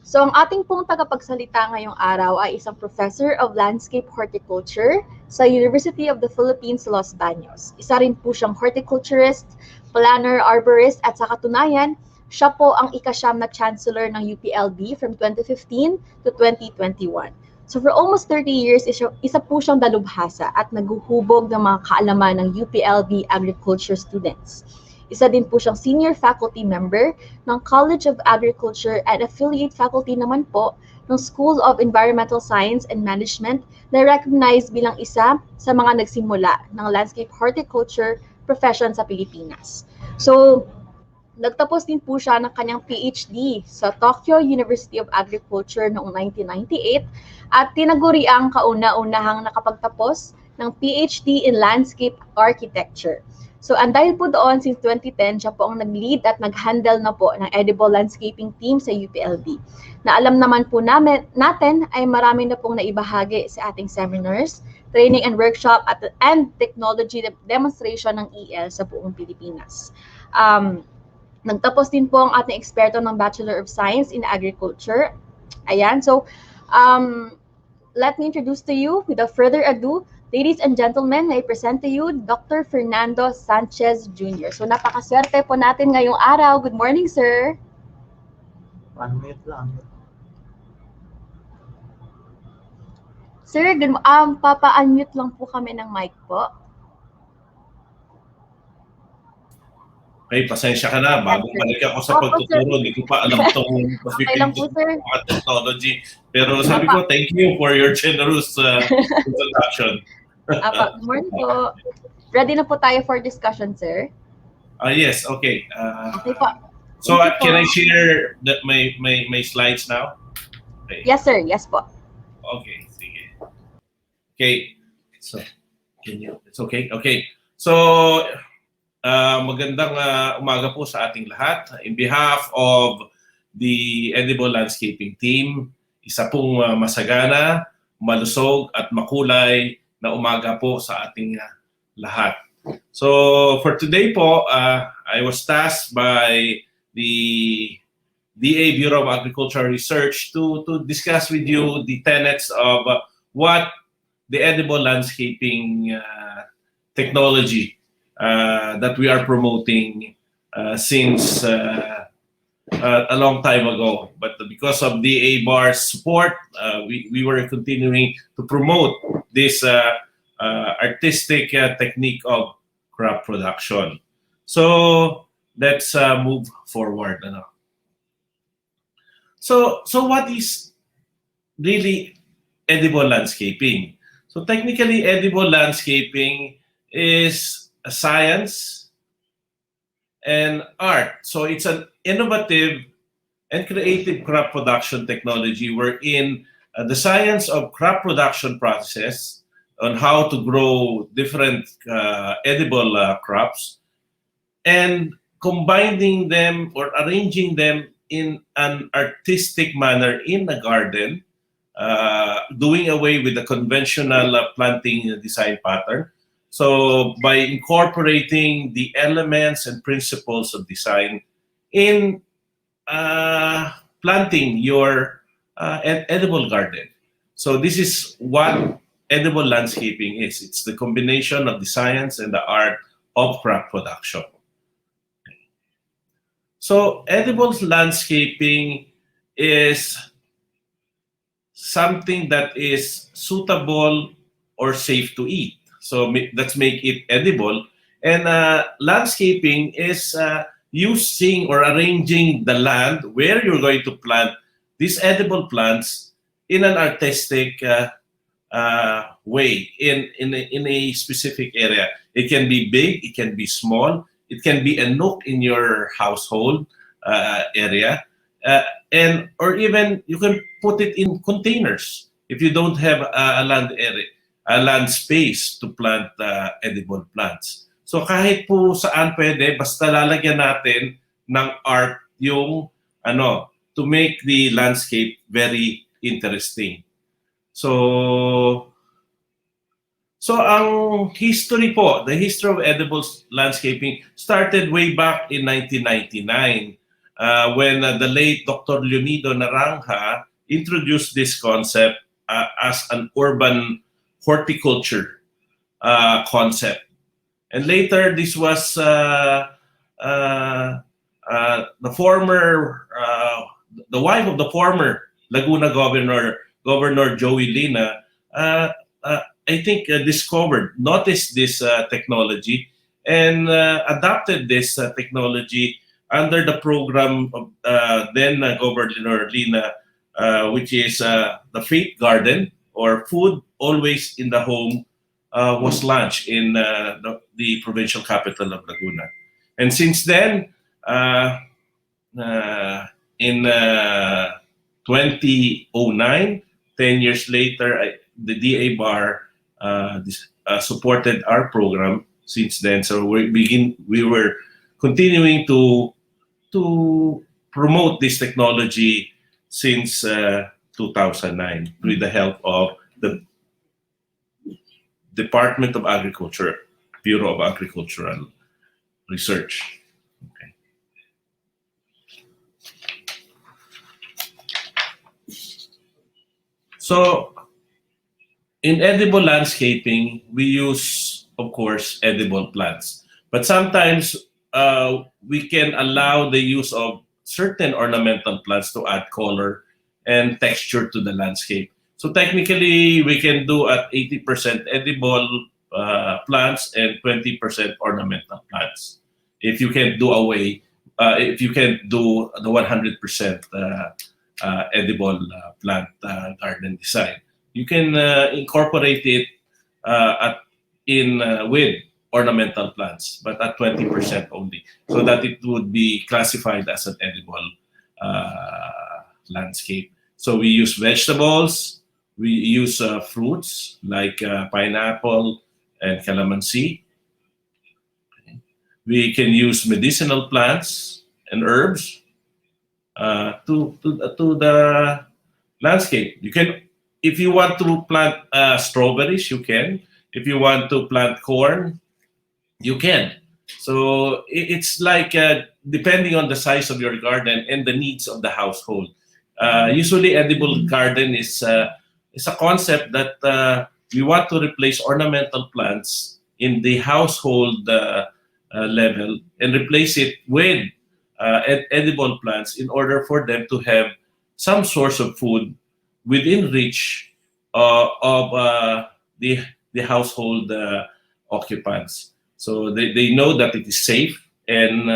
So ang ating pong tagapagsalita ngayong araw ay isang Professor of Landscape Horticulture sa University of the Philippines, Los Baños. Isa rin po siyang horticulturist, planner, arborist at sa katunayan, siya po ang ika-9 na Chancellor ng UPLB from 2015 to 2021. So for almost 30 years, isa po siyang dalubhasa at naghuhubog ng mga kaalaman ng UPLB agriculture students. Isa din po siyang senior faculty member ng College of Agriculture at affiliate faculty naman po ng School of Environmental Science and Management na recognized bilang isa sa mga nagsimula ng landscape horticulture profession sa Pilipinas. So, nagtapos din po siya ng kanyang PhD sa Tokyo University of Agriculture noong 1998 at tinaguri ang kauna-unahang nakapagtapos ng PhD in Landscape Architecture. So, and dahil po doon, since 2010, siya po ang nag-lead at nag-handle na po ng edible landscaping team sa UPLB. Na alam naman po natin ay marami na pong naibahagi sa ating seminars, training and workshop and technology demonstration ng EL sa buong Pilipinas. Nagtapos din po ang ating eksperto ng Bachelor of Science in Agriculture. Ayan, so let me introduce to you, without further ado, ladies and gentlemen, I present to you Dr. Fernando Sanchez Jr. So napakaswerte po natin ngayong araw. Good morning, sir. 1 minute lang. Sir, papa-unmute lang po kami ng mic po. Okay, pasensya ka na. Bagong balik ako sa pagtuturo. Hindi ko pa alam itong Okay lang po, sir. technology. Pero sabi ko, thank you for your generous introduction. Good morning po. Ready na po tayo for discussion, sir? Yes, okay. Okay po. So, can I share my slides now? Okay. Yes, sir. Yes po. Okay, sige. Okay. So, it's okay? Okay. So, magandang umaga po sa ating lahat. In behalf of the Edible Landscaping Team, isa pong masagana, malusog at makulay na umaga po sa ating lahat. So for today po, I was tasked by the DA Bureau of Agricultural Research to discuss with you the tenets of what the edible landscaping technology that we are promoting since a long time ago. But because of DA BAR's support, we were continuing to promote this artistic technique of crop production. So let's move forward. So what is really edible landscaping? So technically, edible landscaping is a science and art. So it's an innovative and creative crop production technology wherein the science of crop production process on how to grow different edible crops and combining them or arranging them in an artistic manner in a garden, doing away with the conventional planting design pattern. So by incorporating the elements and principles of design in planting your edible garden. So this is what edible landscaping is. It's the combination of the science and the art of crop production. So edible landscaping is something that is suitable or safe to eat. So let's make it edible. And landscaping is using or arranging the land where you're going to plant these edible plants in an artistic way in a specific area. It can be big, it can be small, it can be a nook in your household area, and or even you can put it in containers if you don't have a land area, a land space to plant edible plants. So kahit po saan pwede, basta lalagyan natin ng art yung to make the landscape very interesting. So ang history po, the history of edible landscaping started way back in 1999 when the late Dr. Leonido Naranja introduced this concept as an urban horticulture concept. And later, this was the wife of the former Laguna Governor Joey Lina, I think noticed this technology and adopted this technology under the program of then Governor Lina, which is the Faith Garden, or Food Always in the Home, was launched in the provincial capital of Laguna. And since then, in 2009, 10 years later, the DA Bar supported our program since then. So we were continuing to promote this technology since 2009 with the help of the Department of Agriculture, Bureau of Agricultural Research. Okay. So, in edible landscaping, we use, of course, edible plants. But sometimes we can allow the use of certain ornamental plants to add color and texture to the landscape. So technically, we can do at 80% edible plants and 20% ornamental plants. If you can do if you can do the 100% edible plant garden design, you can incorporate it with ornamental plants, but at 20% only, so that it would be classified as an edible landscape. So we use vegetables, we use fruits like pineapple and calamansi. Okay. We can use medicinal plants and herbs to the landscape. You can, if you want to plant strawberries, you can. If you want to plant corn, you can. So it's like depending on the size of your garden and the needs of the household. Usually, edible garden is a concept that we want to replace ornamental plants in the household level and replace it with edible plants in order for them to have some source of food within reach of the household occupants. So they know that it is safe and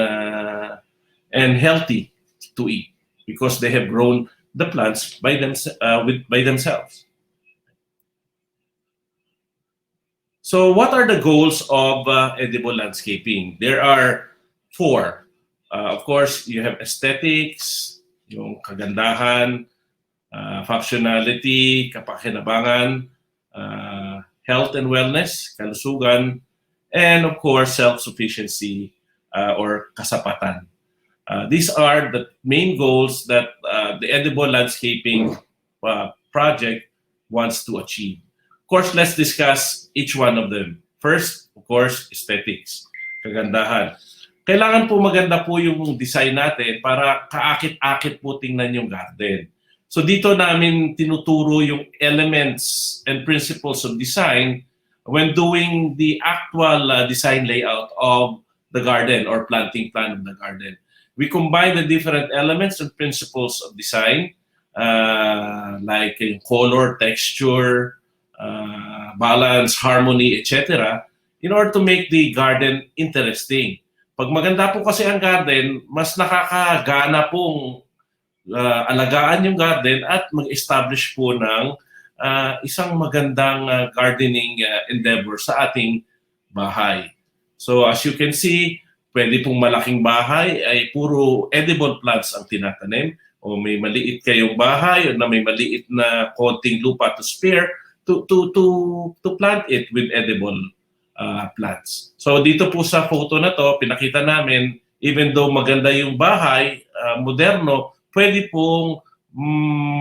healthy to eat because they have grown the plants by themselves. So what are the goals of edible landscaping? There are 4. Of course, you have aesthetics, yung kagandahan, functionality, kapakinabangan, health and wellness, kalusugan, and of course, self-sufficiency or kasapatan. These are the main goals that the edible landscaping project wants to achieve. Of course, let's discuss each one of them. First, of course, aesthetics, kagandahan. Kailangan po maganda po yung design natin para kaakit-akit po tingnan yung garden. So dito namin tinuturo yung elements and principles of design when doing the actual design layout of the garden or planting plan of the garden. We combine the different elements and principles of design like color, texture, balance, harmony, etc. in order to make the garden interesting. Pag maganda po kasi ang garden, mas nakakagana pong alagaan yung garden at mag-establish po ng isang magandang gardening endeavor sa ating bahay. So as you can see, pwede pong malaking bahay ay puro edible plants ang tinatanim, o may maliit kayong bahay o na may maliit na konting lupa to spare to plant it with edible plants. So dito po sa photo na to, pinakita namin, even though maganda yung bahay, moderno, pwede pong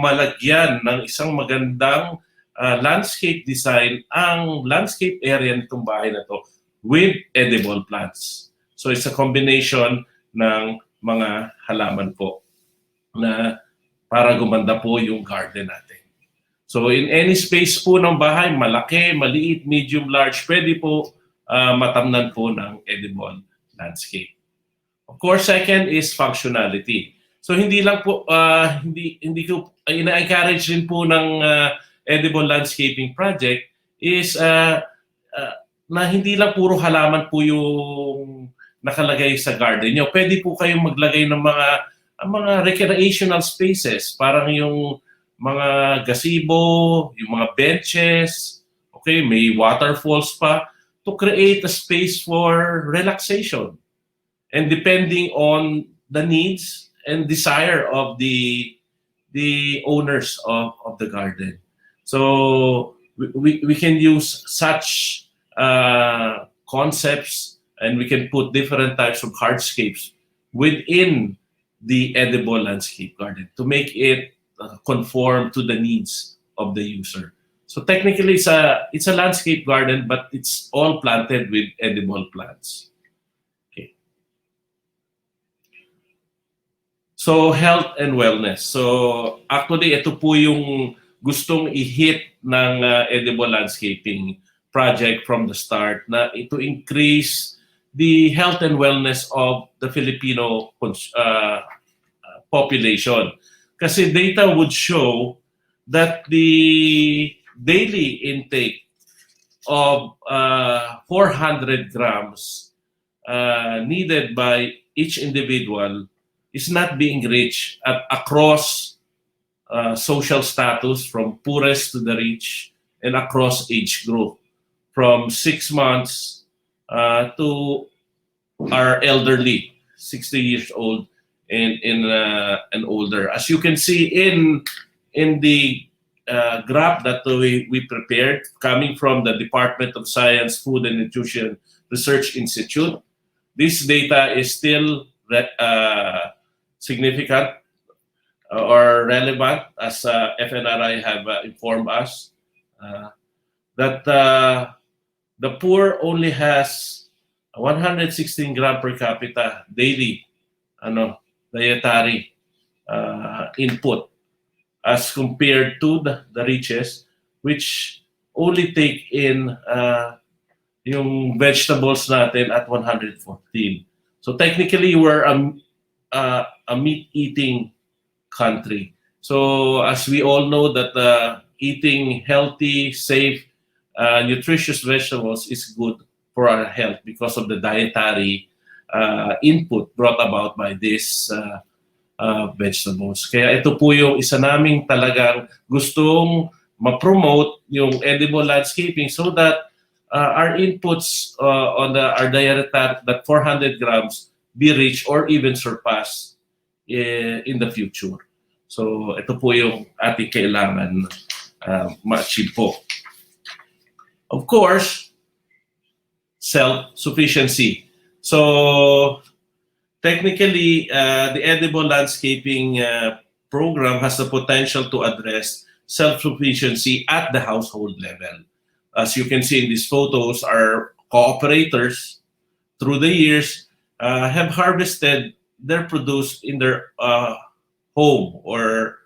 malagyan ng isang magandang landscape design ang landscape area nitong bahay na to with edible plants. So it's a combination ng mga halaman po na para gumanda po yung garden natin. So in any space po ng bahay, malaki, maliit, medium, large, pwede po matamnan po ng edible landscape. Of course, second is functionality. So hindi lang po hindi ko ina-encourage din po ng edible landscaping project is na hindi lang puro halaman po yung nakalagay sa garden nyo. Pwede po kayong maglagay ng mga recreational spaces, parang yung mga gazebo, yung mga benches, okay, may waterfalls pa, to create a space for relaxation. And depending on the needs and desire of the owners of the garden. So we can use such concepts, and we can put different types of hardscapes within the edible landscape garden to make it conform to the needs of the user. So technically, it's a landscape garden, but it's all planted with edible plants. Okay. So health and wellness. So actually, ito po yung gustong i-hit ng edible landscaping project from the start, na to increase the health and wellness of the Filipino population. Kasi data would show that the daily intake of 400 grams needed by each individual is not being reached across social status, from poorest to the rich, and across age group, from 6 months to our elderly, 60 years old and older. As you can see in the graph that we prepared, coming from the Department of Science, Food and Nutrition Research Institute, this data is still significant or relevant, as FNRI have informed us, that the poor only has 116 gram per capita daily dietary input, as compared to the richest, which only take in yung vegetables natin at 114. So technically, we're a meat-eating country. So as we all know that eating healthy, safe, nutritious vegetables is good for our health because of the dietary input brought about by these vegetables. Kaya ito po yung isa naming talagang gustong ma-promote yung edible landscaping, so that our inputs on our dietary, that 400 grams, be reached or even surpassed in the future. So ito po yung ating kailangan ma-achieve po. Of course, self-sufficiency. So technically, the edible landscaping program has the potential to address self-sufficiency at the household level. As you can see in these photos, our cooperators through the years have harvested their produce in their home or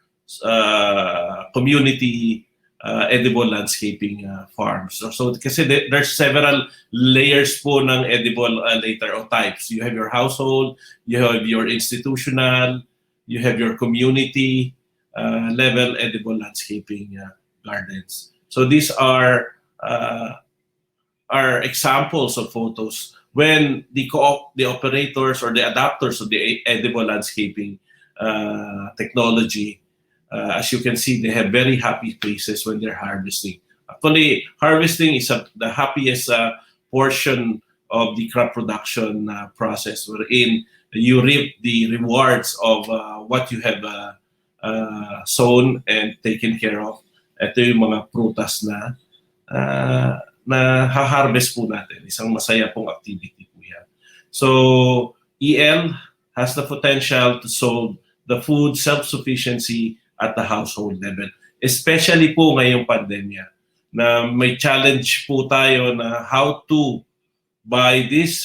community edible landscaping farms. So kasi there's several layers po ng edible later or types. You have your household, you have your institutional, you have your community level edible landscaping gardens. So these are examples of photos when the operators or the adapters of the edible landscaping technology, as you can see, they have very happy faces when they're harvesting. Actually, harvesting is the happiest portion of the crop production process, wherein you reap the rewards of what you have sown and taken care of. Ito yung mga prutas na ha-harvest po natin. Isang masaya pong activity po yan. So, EL has the potential to solve the food self-sufficiency at the household level. Especially po ngayong pandemya, na may challenge po tayo na how to buy these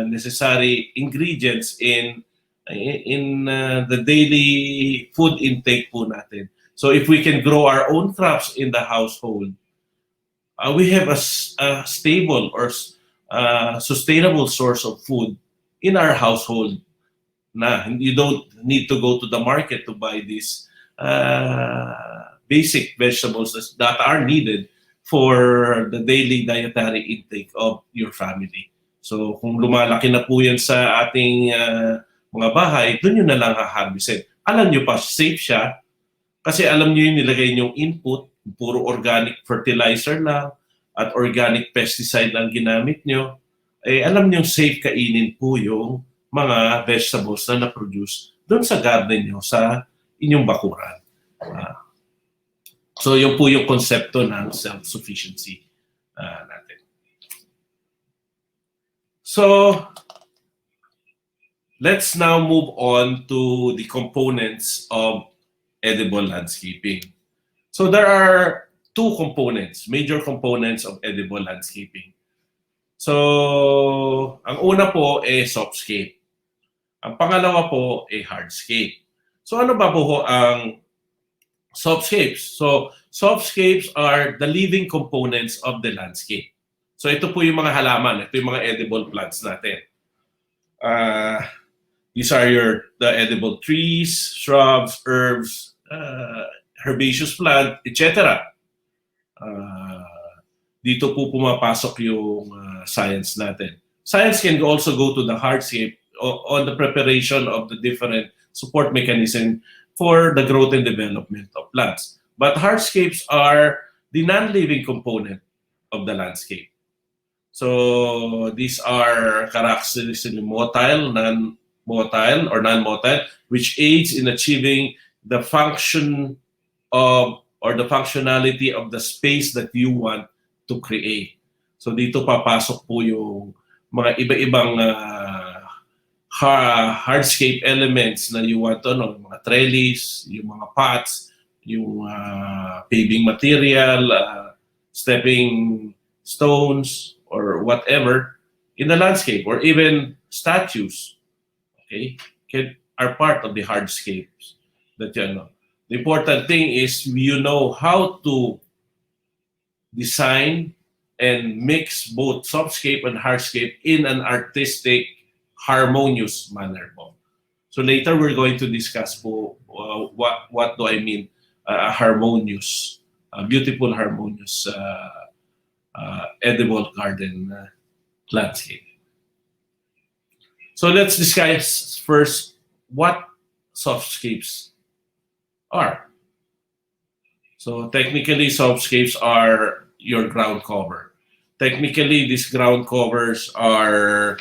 necessary ingredients in the daily food intake po natin. So if we can grow our own crops in the household, we have a stable or sustainable source of food in our household. You don't need to go to the market to buy these basic vegetables that are needed for the daily dietary intake of your family. So kung lumalaki na po yan sa ating mga bahay, doon yun na lang ha-harvestin. Alam nyo pa, safe siya kasi alam nyo yung nilagay nyong input, puro organic fertilizer lang at organic pesticide lang ginamit nyo. Alam nyo safe kainin po yung mga vegetables na na-produce doon sa garden nyo, sa inyong bakuran. So yun po yung konsepto ng self-sufficiency natin. So let's now move on to the components of edible landscaping. So there are two components, major components of edible landscaping. So ang una po softscape. Ang pangalawa po hardscape. So ano ba po ang softscapes? So softscapes are the living components of the landscape. So ito po yung mga halaman, ito yung mga edible plants natin. These are the edible trees, shrubs, herbs, herbaceous plant, etc. Dito po pumapasok yung science natin. Science can also go to the hardscape on the preparation of the different support mechanism for the growth and development of plants. But hardscapes are the non-living component of the landscape. So these are characteristically motile, non-motile, or non-motile, which aids in achieving the function of or the functionality of the space that you want to create. So dito papasok po yung mga iba-ibang hardscape elements na you want to know, mga trellis, yung mga pots, yung paving material, stepping stones, or whatever in the landscape, or even statues, okay, are part of the hardscapes that you know. The important thing is you know how to design and mix both softscape and hardscape in an artistic, harmonious manner po. So later we're going to discuss po what do I mean harmonious, beautiful harmonious edible garden landscape. So let's discuss first what softscapes are. So technically, softscapes are your ground cover. Technically, these ground covers are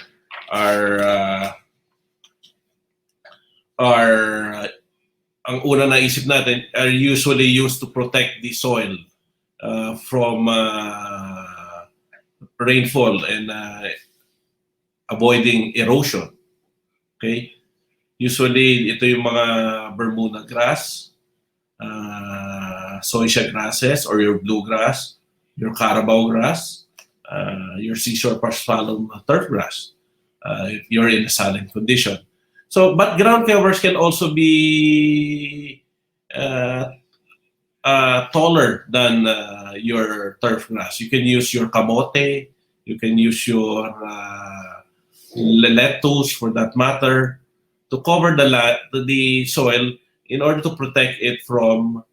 ang una naisip natin are usually used to protect the soil from rainfall and avoiding erosion. Okay? Usually, ito yung mga Bermuda grass, zoysia grasses or your bluegrass, your Carabao grass, your seashore paspalum turf grass, if you're in a silent condition. So, but ground covers can also be taller than your turf grass. You can use your kamote, you can use your lettuce for that matter to cover the soil in order to protect it from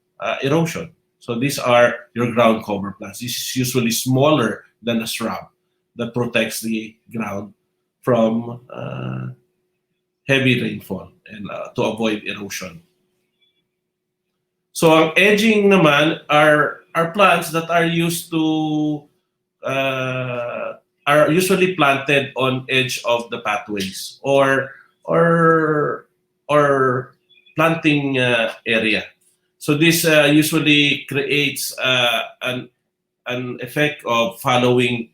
erosion. So these are your ground cover plants. This is usually smaller than a shrub that protects the ground from heavy rainfall and to avoid erosion. So ang edging naman are plants that are used to are usually planted on edge of the pathways or planting area. So this usually creates an effect of following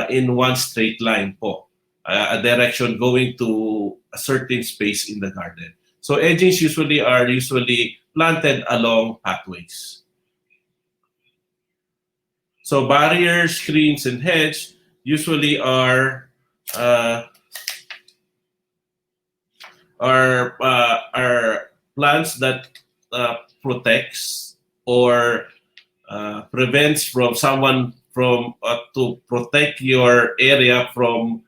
in one straight line po, a direction going to a certain space in the garden. So edgings are usually planted along pathways. So barriers, screens, and hedge usually are are plants that protects or prevents from someone from to protect your area from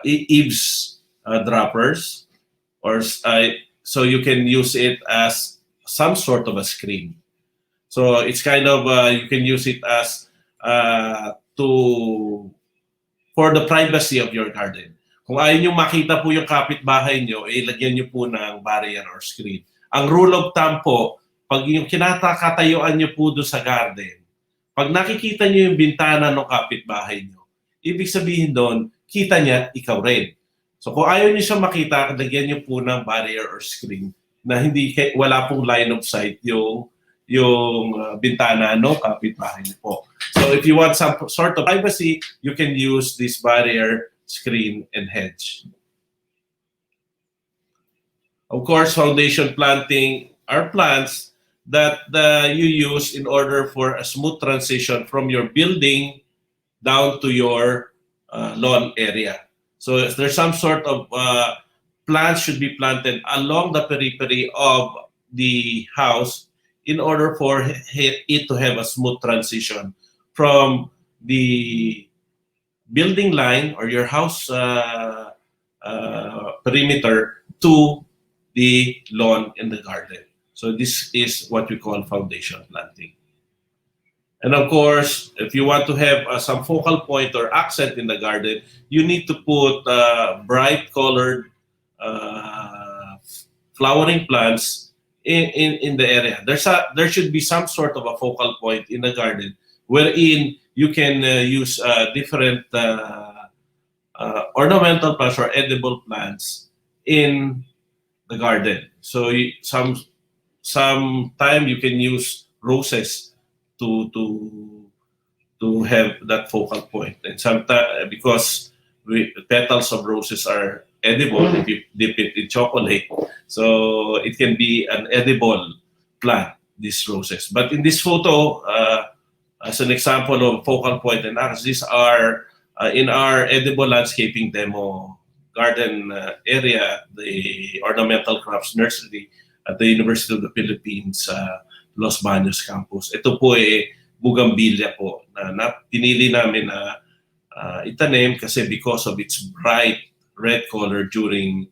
eaves droppers, or so you can use it as some sort of a screen. So it's kind of you can use it as for the privacy of your garden. Kung ayaw nyo makita po yung kapitbahay nyo, lagyan nyo po ng barrier or screen. Ang rule of thumb po, pag yung kinatakatayuan nyo po doon sa garden, pag nakikita nyo yung bintana ng kapitbahay nyo, ibig sabihin doon, kita niya, ikaw rin. So kung ayaw nyo siya makita, lagyan nyo po ng barrier or screen na wala pong line of sight yung bintana ng kapitbahay nyo po. So if you want some sort of privacy, you can use this barrier, screen, and hedge. Of course, foundation planting are plants that you use in order for a smooth transition from your building down to your lawn area. So if there's some sort of plants should be planted along the periphery of the house in order for it to have a smooth transition from the building line or your house perimeter to the lawn and the garden. So this is what we call foundation planting. And of course, if you want to have some focal point or accent in the garden, you need to put bright colored flowering plants in the area. There should be some sort of a focal point in the garden wherein you can use different ornamental plants or edible plants in the garden. So sometime you can use roses to have that focal point, and sometimes because petals of roses are edible if you dip it in chocolate, so it can be an edible plant, these roses. But in this photo, as an example of focal point and axis, these are in our edible landscaping demo garden area, the ornamental crops nursery at the University of the Philippines Los Baños campus. Ito po bougainvillea po na pinili namin na itanim kasi because of its bright red color during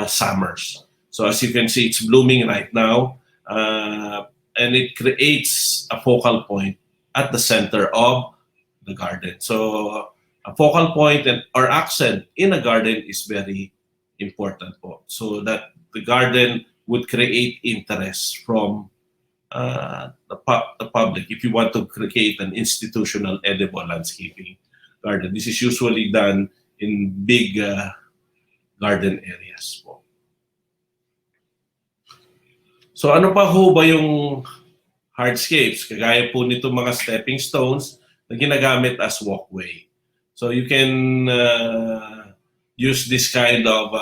summers. So as you can see, it's blooming right now, and it creates a focal point at the center of the garden. So a focal point or accent in a garden is very important po, so that the garden would create interest from the public if you want to create an institutional edible landscaping garden. This is usually done in big garden areas po. So ano pa ho ba yung hardscapes? Kagaya po nito mga stepping stones na ginagamit as walkway. So you can use this kind of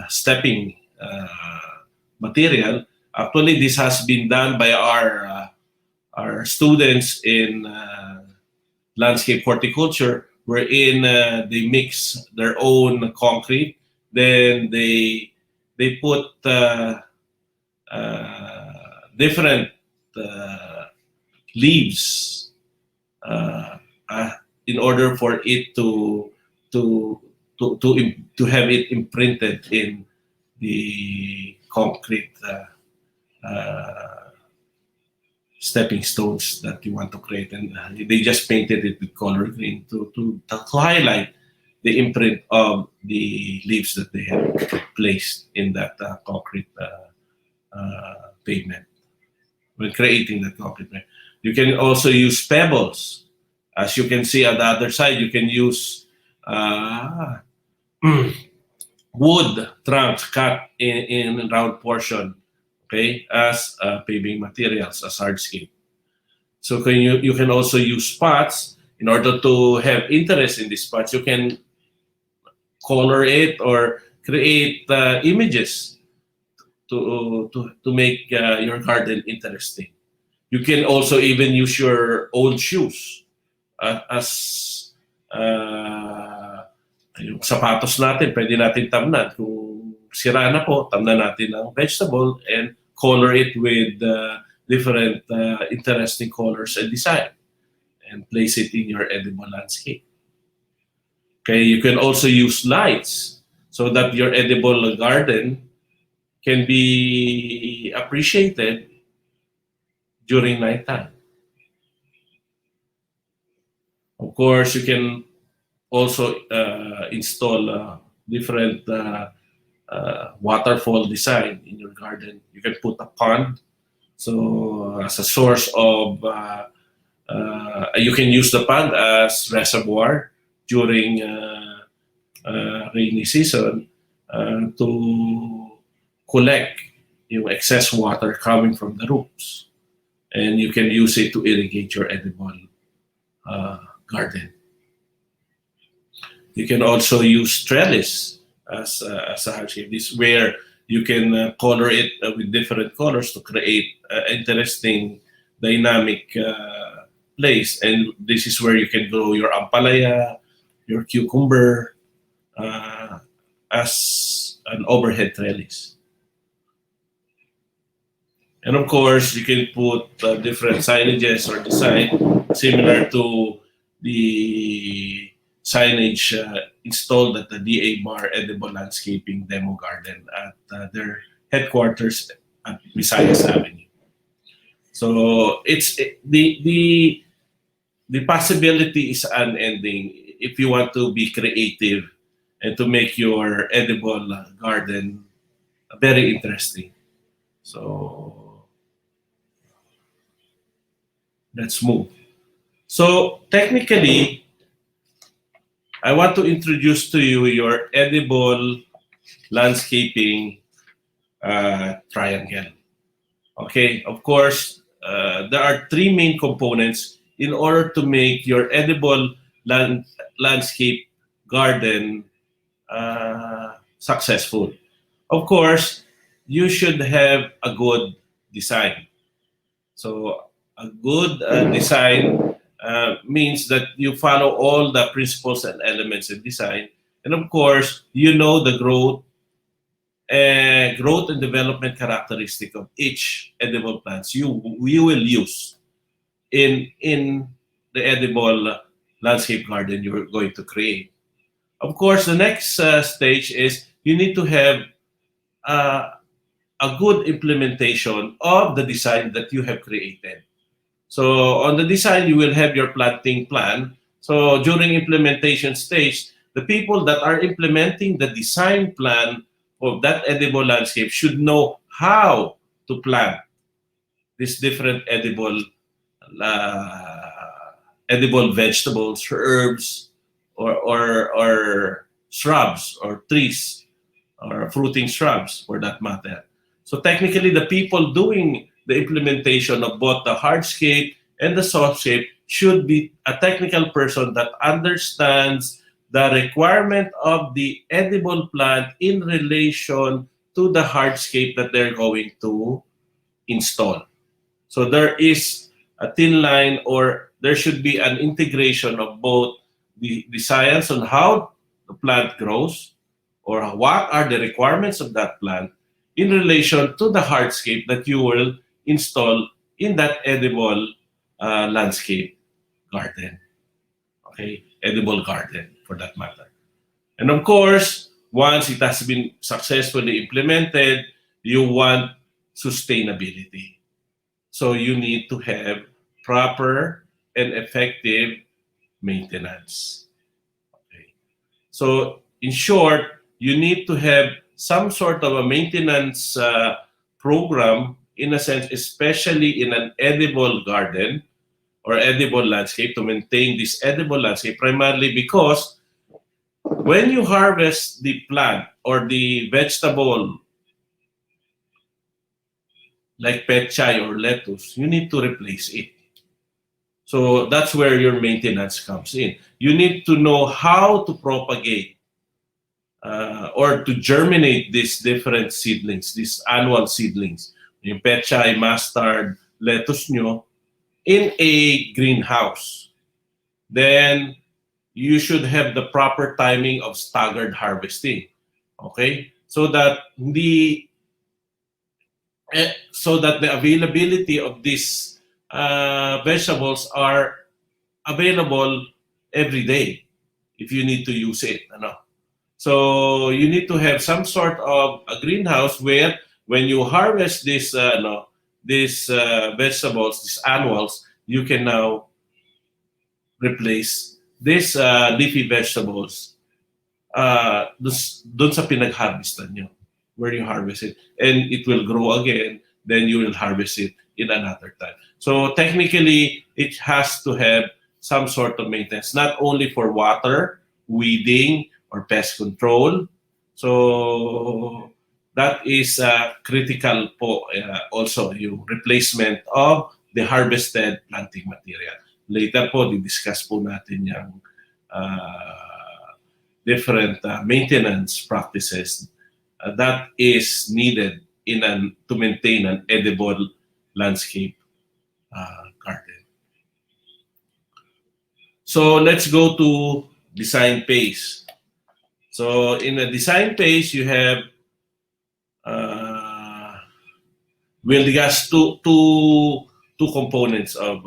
stepping material. Actually, this has been done by our students in landscape horticulture, wherein they mix their own concrete, then they put different leaves in order for it to have it imprinted in the concrete stepping stones that you want to create, and they just painted it with color green to highlight the imprint of the leaves that they have placed in that concrete pavement when creating the concrete pavement. You can also use pebbles. As you can see on the other side, you can use wood trunks cut in round portion, okay, as paving materials, as hardscape. So you can also use spots in order to have interest in these spots. You can color it or create images to make your garden interesting. You can also even use your old shoes as yung sapatos natin, pwede natin tamnan kung sira na po, tamnan natin ang vegetable and color it with different interesting colors and design and place it in your edible landscape. Okay, you can also use lights so that your edible garden can be appreciated during nighttime. Of course, you can also install different waterfall design in your garden. You can put a pond, so as a source of, you can use the pond as reservoir during rainy season to collect excess water coming from the roofs, and you can use it to irrigate your edible garden. You can also use trellis as a hardship. This is where you can color it with different colors to create interesting dynamic place. And this is where you can grow your ampalaya, your cucumber as an overhead trellis. And of course, you can put different signages or design similar to the signage installed at the DA Bar Edible Landscaping Demo Garden at their headquarters at Visayas Avenue. So the possibility is unending if you want to be creative and to make your edible garden very interesting. So let's move. So technically, I want to introduce to you your edible landscaping triangle. Okay, of course, there are three main components in order to make your edible landscape garden successful. Of course, you should have a good design. So a good design means that you follow all the principles and elements in design, and of course, you know the growth and development characteristic of each edible plants you will use in the edible landscape garden you're going to create. Of course, the next stage is you need to have a good implementation of the design that you have created. So on the design, you will have your planting plan. So during implementation stage, the people that are implementing the design plan of that edible landscape should know how to plant these different edible vegetables, herbs, or shrubs, or trees, or fruiting shrubs for that matter. So technically, the people doing the implementation of both the hardscape and the softscape should be a technical person that understands the requirement of the edible plant in relation to the hardscape that they're going to install. So there is a thin line, or there should be an integration of both the science on how the plant grows, or what are the requirements of that plant in relation to the hardscape that you will install in that edible landscape garden. Okay, edible garden for that matter. And of course, once it has been successfully implemented, you want sustainability. So you need to have proper and effective maintenance. Okay. So in short, you need to have some sort of a maintenance program, in a sense, especially in an edible garden or edible landscape, to maintain this edible landscape, primarily because when you harvest the plant or the vegetable like petchay or lettuce, you need to replace it. So that's where your maintenance comes in. You need to know how to propagate or to germinate these different seedlings, these annual seedlings, yung petchay, mustard, lettuce nyo, in a greenhouse. Then you should have the proper timing of staggered harvesting. Okay? so that the availability of these vegetables are available every day if you need to use it. So you need to have some sort of a greenhouse where when you harvest these vegetables, these annuals, you can now replace these leafy vegetables dun sa pinag-harvestan nyo, where you harvest it. And it will grow again, then you will harvest it in another time. So technically, it has to have some sort of maintenance, not only for water, weeding, or pest control. So that is critical po also yung replacement of the harvested planting material. Later po, di-discuss po natin yung different maintenance practices that is needed to maintain an edible landscape garden. So let's go to design phase. So in the design phase, you have we'll discuss two components of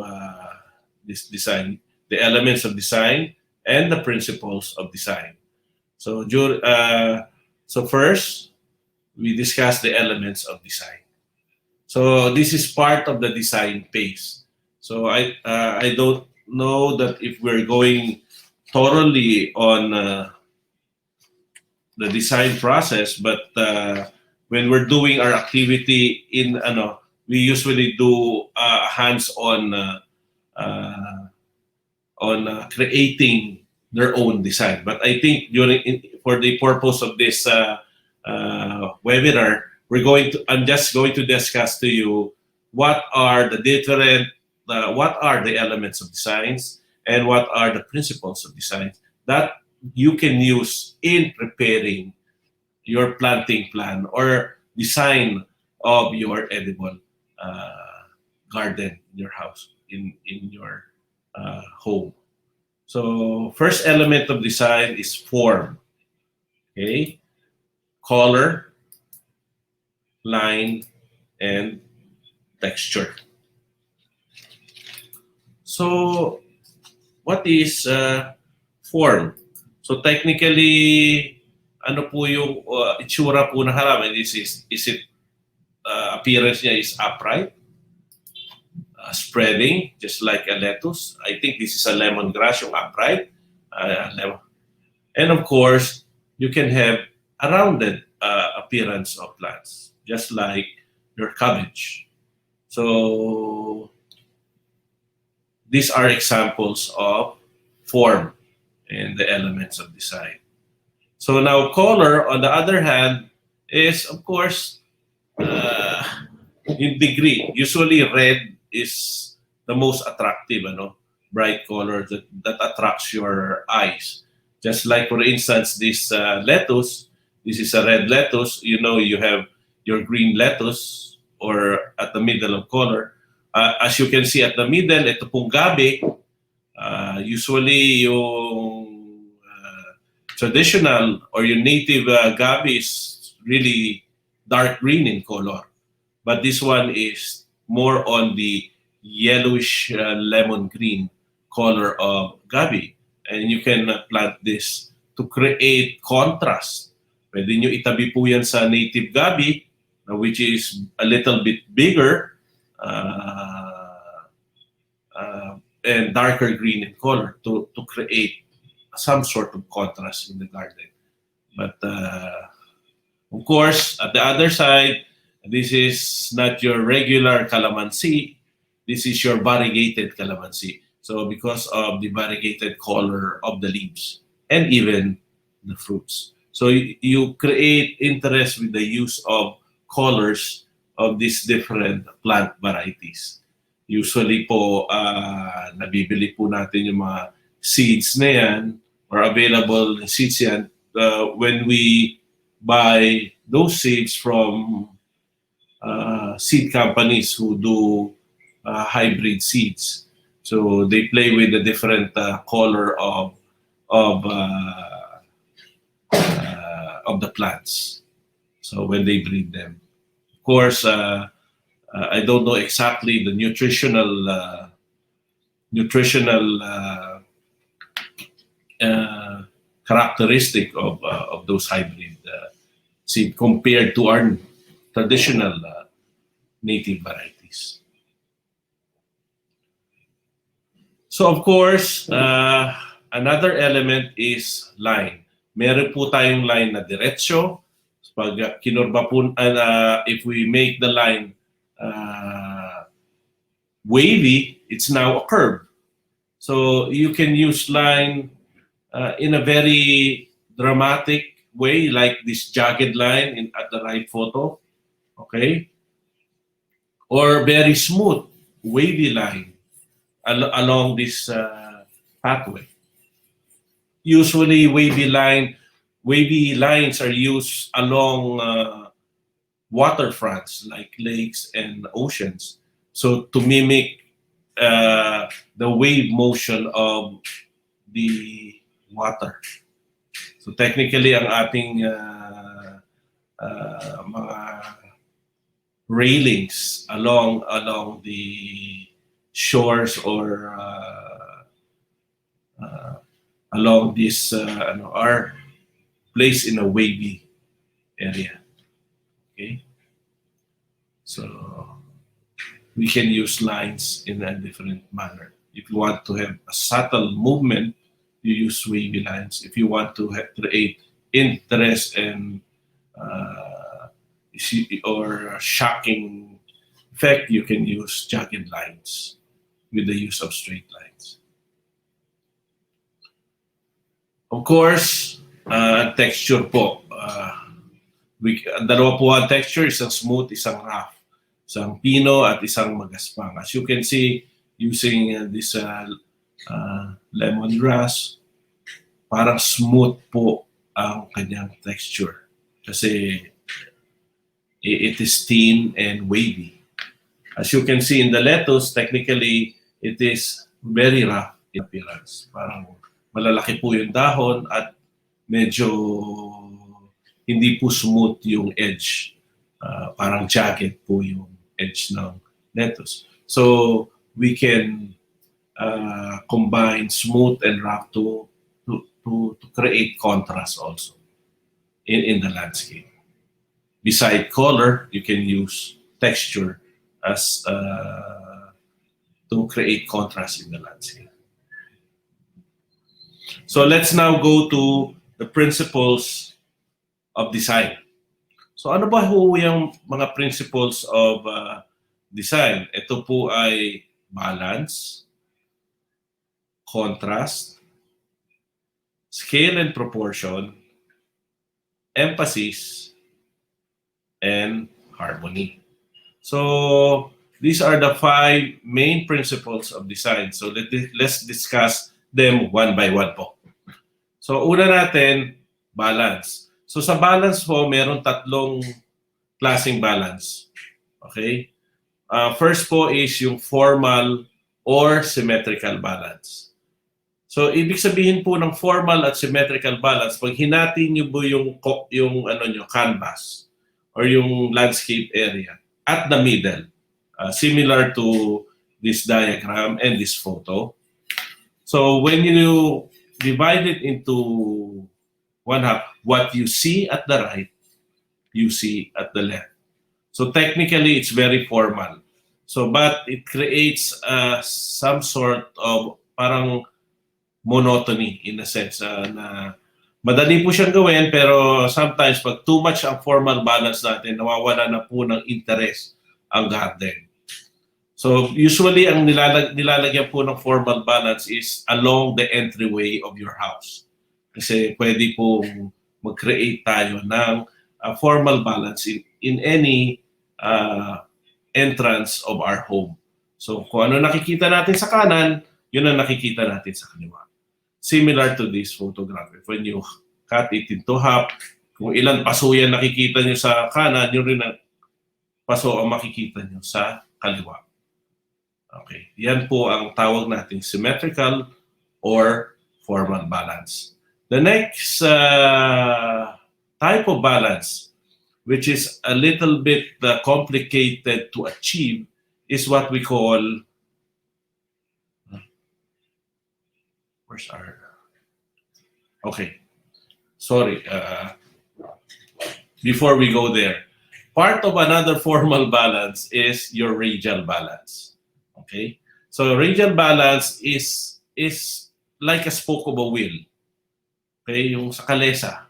this design: the elements of design and the principles of design. So first, we discuss the elements of design. So this is part of the design phase. So I don't know that if we're going thoroughly on the design process, but when we're doing our activity we usually do hands-on on creating their own design. But I think for the purpose of this webinar, I'm just going to discuss to you what are the elements of designs and what are the principles of design that you can use in preparing your planting plan or design of your edible garden in your house, in your home. So first element of design is form. Okay, color, line, and texture. So what is form? So technically, ano po yung itsura po ng halaman? Is it appearance niya is upright, spreading, just like a lettuce? I think this is a lemongrass, yung upright. And of course, you can have a rounded appearance of plants, just like your cabbage. So these are examples of form and the elements of design. So now color, on the other hand, is of course in degree. Usually red is the most attractive, bright color that attracts your eyes. Just like, for instance, this lettuce, this is a red lettuce. You have your green lettuce or at the middle of color. As you can see at the middle, ito pong gabi, usually yung traditional or your native gabi is really dark green in color. But this one is more on the yellowish lemon green color of gabi. And you can plant this to create contrast. Pwede nyo itabi po yan sa native gabi, which is a little bit bigger and darker green in color to create some sort of contrast in the garden. But of course, at the other side, this is not your regular calamansi. This is your variegated calamansi. So because of the variegated color of the leaves and even the fruits. So you create interest with the use of colors of these different plant varieties. Usually po, nabibili po natin yung mga seeds na yan or available seeds yan when we buy those seeds from seed companies who do hybrid seeds. So they play with the different color of the plants. So when they breed them, of course, I don't know exactly the nutritional characteristic of those hybrid seed compared to our traditional native varieties. So of course, another element is line. Meron po tayong line na diretsyo. Pag kinurba po, if we make the line wavy, it's now a curve. So you can use line in a very dramatic way, like this jagged line at the right photo, okay? Or very smooth, wavy line along this pathway. Usually, wavy lines are used along waterfronts like lakes and oceans. So to mimic the wave motion of the water. So technically, ang ating mga railings along the shores or along this are placed in a wavy area. Okay, so we can use lines in a different manner. If you want to have a subtle movement, you use wavy lines. If you want to create interest and or shocking effect, you can use jagged lines with the use of straight lines. Of course, texture po. Dalawa po ang texture, isang smooth, isang rough. Isang pino at isang magaspang. As you can see, using this lemongrass, parang smooth po ang kanyang texture. Kasi it is thin and wavy. As you can see in the lettuce, technically, it is very rough in appearance. Parang malalaki po yung dahon at medyo hindi po smooth yung edge. Parang jagged po yung edge ng lettuce. So we can combine smooth and rough to create contrast also in the landscape. Beside color, you can use texture as to create contrast in the landscape. So let's now go to the principles of design. So ano ba ho yung mga principles of design? Ito po ay balance, contrast, scale and proportion, emphasis, and harmony. So these are the 5 main principles of design. So let's discuss them one by one po. So una natin, balance. So sa balance po, meron 3 klaseng balance. Okay? First po is yung formal or symmetrical balance. So ibig sabihin po ng formal at symmetrical balance, pag hinati niyo po yung canvas or yung landscape area at the middle, similar to this diagram and this photo. So when you divide it into one half, what you see at the right, you see at the left. So technically, it's very formal. So, but it creates some sort of parang monotony in a sense na madali po siyang gawin, pero sometimes pag too much ang formal balance natin, nawawala na po ng interest ang garden. So usually ang nilalagyan po ng formal balance is along the entryway of your house. Kasi pwede po mag-create tayo ng formal balance in any entrance of our home. So kung ano nakikita natin sa kanan, yun ang nakikita natin sa kaliwa. Similar to this photograph. When you cut it into half, kung ilan paso yan nakikita nyo sa kanan, yun rin ang paso ang makikita nyo sa kaliwa. Okay. Yan po ang tawag nating symmetrical or formal balance. The next type of balance, which is a little bit complicated to achieve, is what we call, where's our, okay, sorry, before we go there, part of another formal balance is your radial balance, okay? So radial balance is like a spoke of a wheel, okay, yung sa kalesa.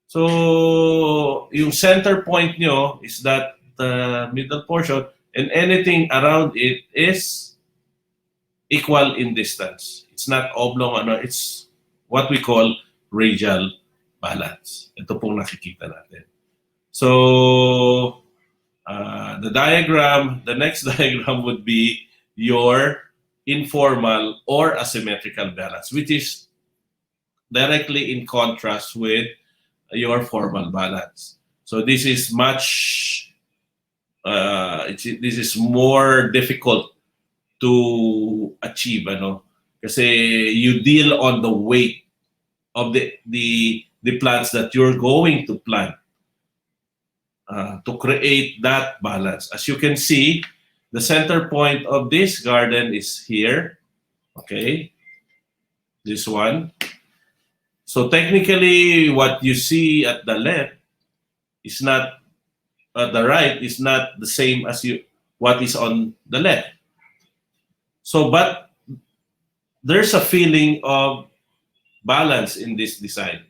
So yung center point nyo is that middle portion, and anything around it is equal in distance. It's not oblong, it's what we call radial balance. Ito pong nakikita natin. So the next diagram would be your informal or asymmetrical balance, which is directly in contrast with your formal balance. So this is much, this is more difficult to achieve, kasi you deal on the weight of the plants that you're going to plant to create that balance. As you can see, the center point of this garden is here, okay, this one. So technically, what you see at the left is not, at the right is not the same as what is on the left. So, but there's a feeling of balance in this design.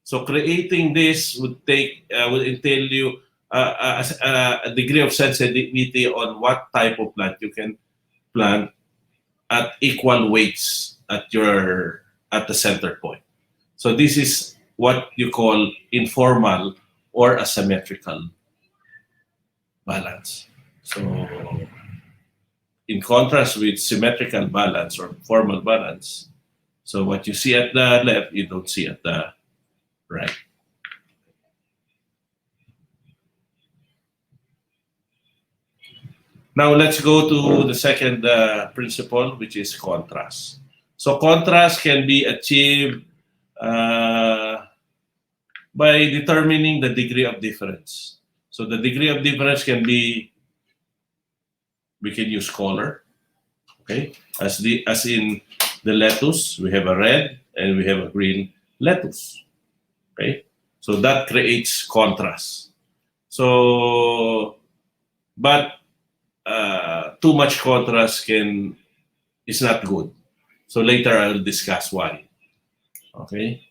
So creating this would entail you a degree of sensitivity on what type of plant you can plant at equal weights at the center point. So this is what you call informal or asymmetrical balance. So in contrast with symmetrical balance or formal balance, so what you see at the left, you don't see at the right. Now let's go to the second principle, which is contrast. So contrast can be achieved by determining the degree of difference. So the degree of difference can be, we can use color, okay? As in the lettuce, we have a red and we have a green lettuce, okay? So that creates contrast. So, but too much contrast is not good. So later I'll discuss why, okay?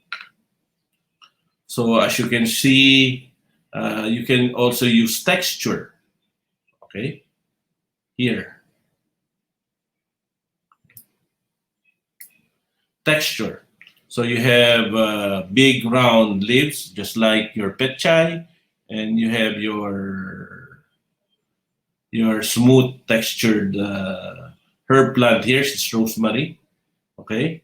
So as you can see, you can also use texture, okay? Here. Texture. So you have big round leaves, just like your petchai, and you have your smooth textured herb plant here, it's rosemary, okay?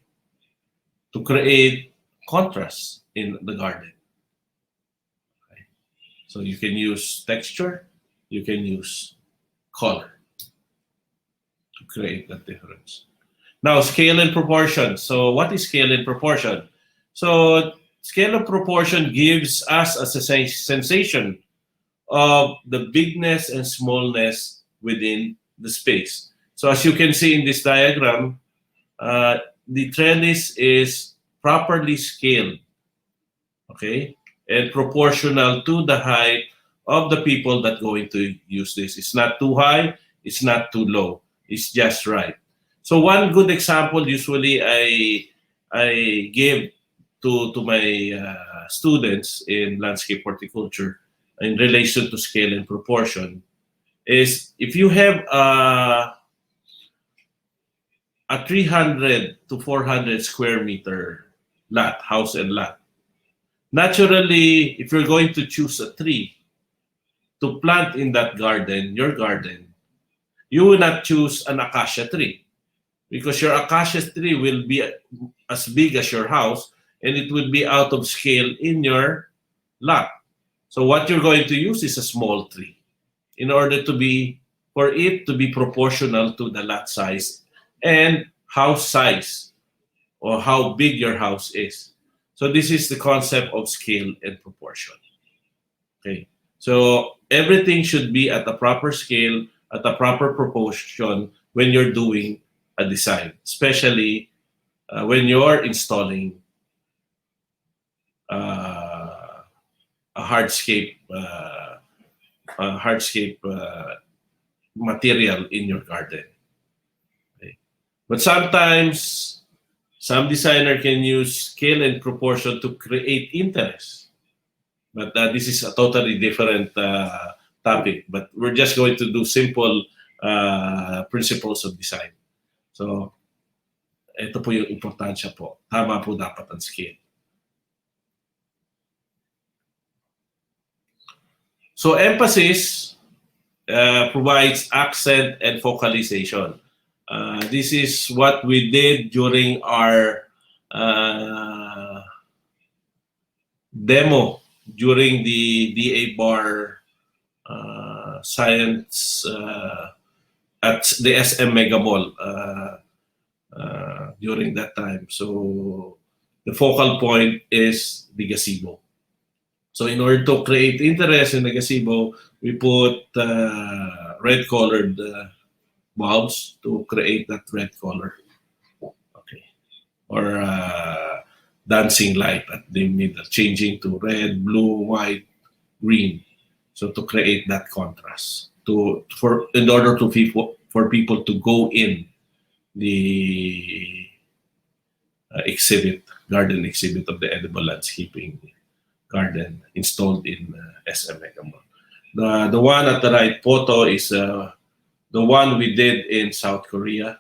To create contrast in the garden. Okay. So you can use texture, you can use color to create that difference. Now, scale and proportion. So what is scale and proportion? So scale and proportion gives us a sensation of the bigness and smallness within the space. So as you can see in this diagram, the trellis is properly scaled, okay, and proportional to the height of the people that going to use this. It's not too high, it's not too low, it's just right. So one good example usually I give to my students in landscape horticulture in relation to scale and proportion is if you have a 300 to 400 square meter lot, house and lot. Naturally, if you're going to choose a tree to plant in that garden, your garden, you will not choose an acacia tree because your acacia tree will be as big as your house and it will be out of scale in your lot. So what you're going to use is a small tree in order for it to be proportional to the lot size and house size or how big your house is. So this is the concept of scale and proportion. Okay. So everything should be at a proper scale, at a proper proportion when you're doing a design, especially when you're installing a hardscape material in your garden. Okay. But sometimes some designer can use scale and proportion to create interest. But this is a totally different topic. But we're just going to do simple principles of design. So, ito po yung importansya po. Tama po dapat ang scale. So, emphasis provides accent and focalization. This is what we did during our demo during the DA Bar Science at the SM Mega Mall during that time. So the focal point is the gazebo. So in order to create interest in the gazebo, we put red-colored bulbs to create that red color. Okay. Or dancing light at the middle, changing to red, blue, white, green. So to create that contrast, in order for people to go in the garden exhibit of the edible landscaping garden installed in SM Mega Mall. The one at the right photo is the one we did in South Korea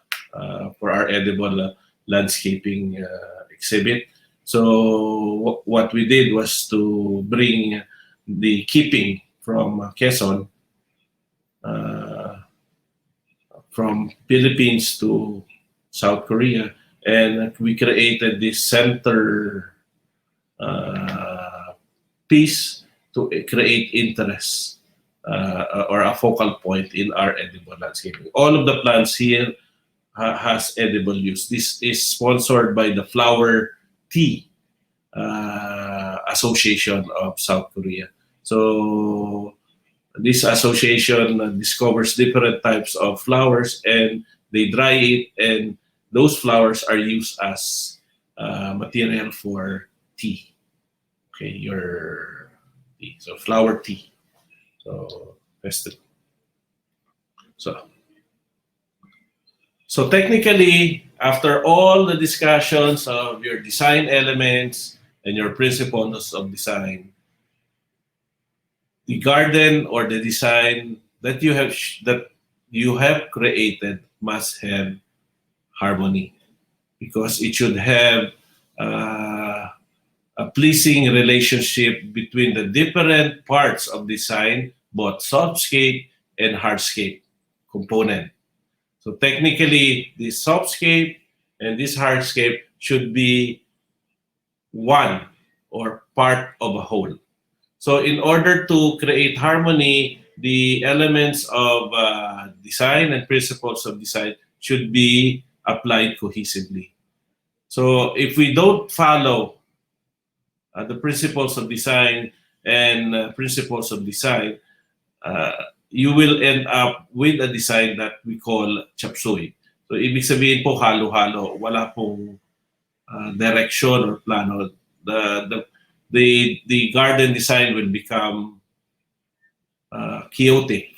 for our edible landscaping exhibit. So what we did was to bring the keeping from Quezon, from Philippines to South Korea, and we created this center piece to create interest or a focal point in our edible landscaping. All of the plants here has edible use. This is sponsored by the Flower Tea Association of South Korea. So this association discovers different types of flowers and they dry it, and those flowers are used as material for tea. Okay, your tea. So flower tea. So that's the so technically, after all the discussions of your design elements and your principles of design, the garden or the design that you have created must have harmony, because it should have a pleasing relationship between the different parts of design, both softscape and hardscape component. So technically, this softscape and this hardscape should be one or part of a whole. So in order to create harmony, the elements of design and principles of design should be applied cohesively. So if we don't follow the principles of design and principles of design, you will end up with a design that we call chop suey. So ibig sabihin po halo-halo, wala pong direction or plano. The garden design will become chaotic.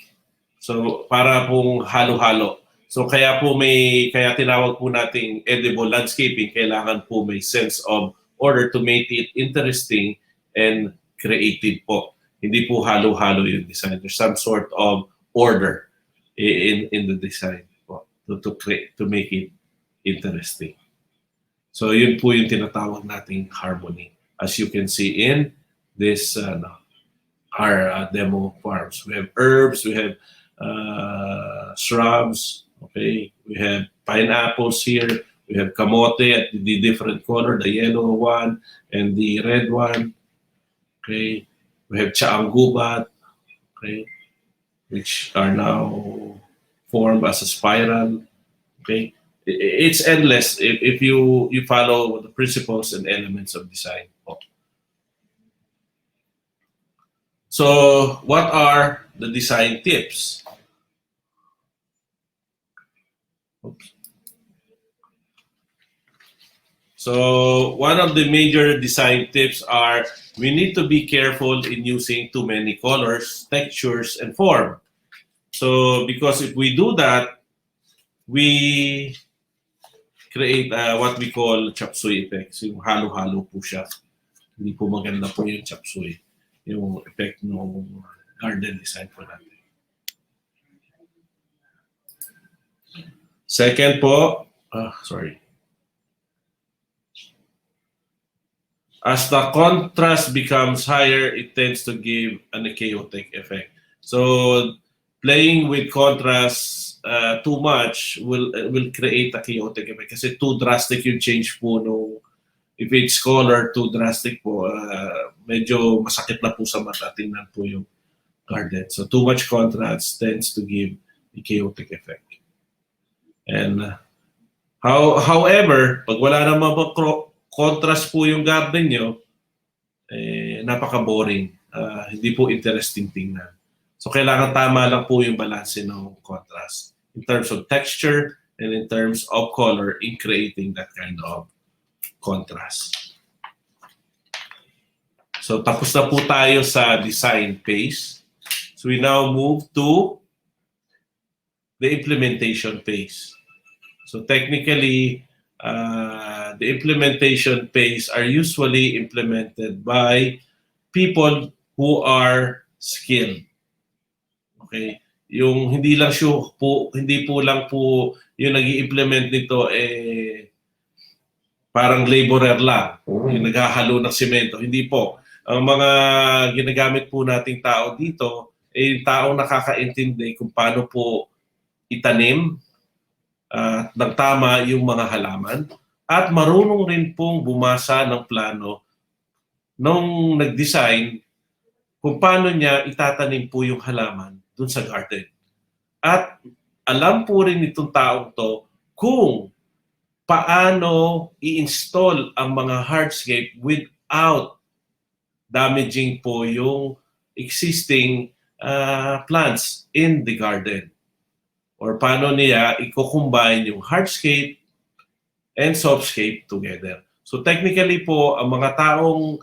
So para pong halo-halo. So kaya tinawag po nating edible landscaping, kailangan po may sense of order to make it interesting and creative po. Hindi po halo-halo yung design. There's some sort of order in the design po, to make it interesting. So yun po yung tinatawag nating harmony. As you can see in this our demo farms. We have herbs, we have shrubs, okay? We have pineapples here, we have kamote at the different color, the yellow one and the red one, okay? We have chaanggubat, okay, which are now formed as a spiral, okay? It's endless if you follow the principles and elements of design. So, what are the design tips? Oops. So, one of the major design tips are we need to be careful in using too many colors, textures, and form. So, because if we do that, we create what we call chop suey effects. Yung halo-halo po siya. Hindi po maganda po yung chop suey. Yung effect ng garden design po natin. Second po, sorry. As the contrast becomes higher, it tends to give an chaotic effect. So playing with contrast too much will create a chaotic effect kasi too drastic yung change po no. If it's color too drastic po, medyo masakit na po sa mata. Tingnan po yung garden. So too much contrast tends to give a chaotic effect. And however, pag wala naman contrast po yung garden nyo, napaka-boring. Hindi po interesting tingnan. So kailangan tama lang po yung balance ng contrast in terms of texture and in terms of color in creating that kind of contrast. So tapos na po tayo sa design phase. So we now move to the implementation phase. So technically, the implementation phase are usually implemented by people who are skilled. Okay? Yung hindi po lang po yung nag-i-implement nito parang laborer lang, yung naghahalo ng semento. Hindi po. Ang mga ginagamit po nating tao dito yung taong nakakaintindi kung paano po itanim ng tama yung mga halaman at marunong rin pong bumasa ng plano nung nag-design kung paano niya itatanim po yung halaman dun sa garden. At alam po rin itong taong to kung paano i-install ang mga hardscape without damaging po yung existing plants in the garden. Or paano niya i-combine yung hardscape and softscape together. So technically po, ang mga taong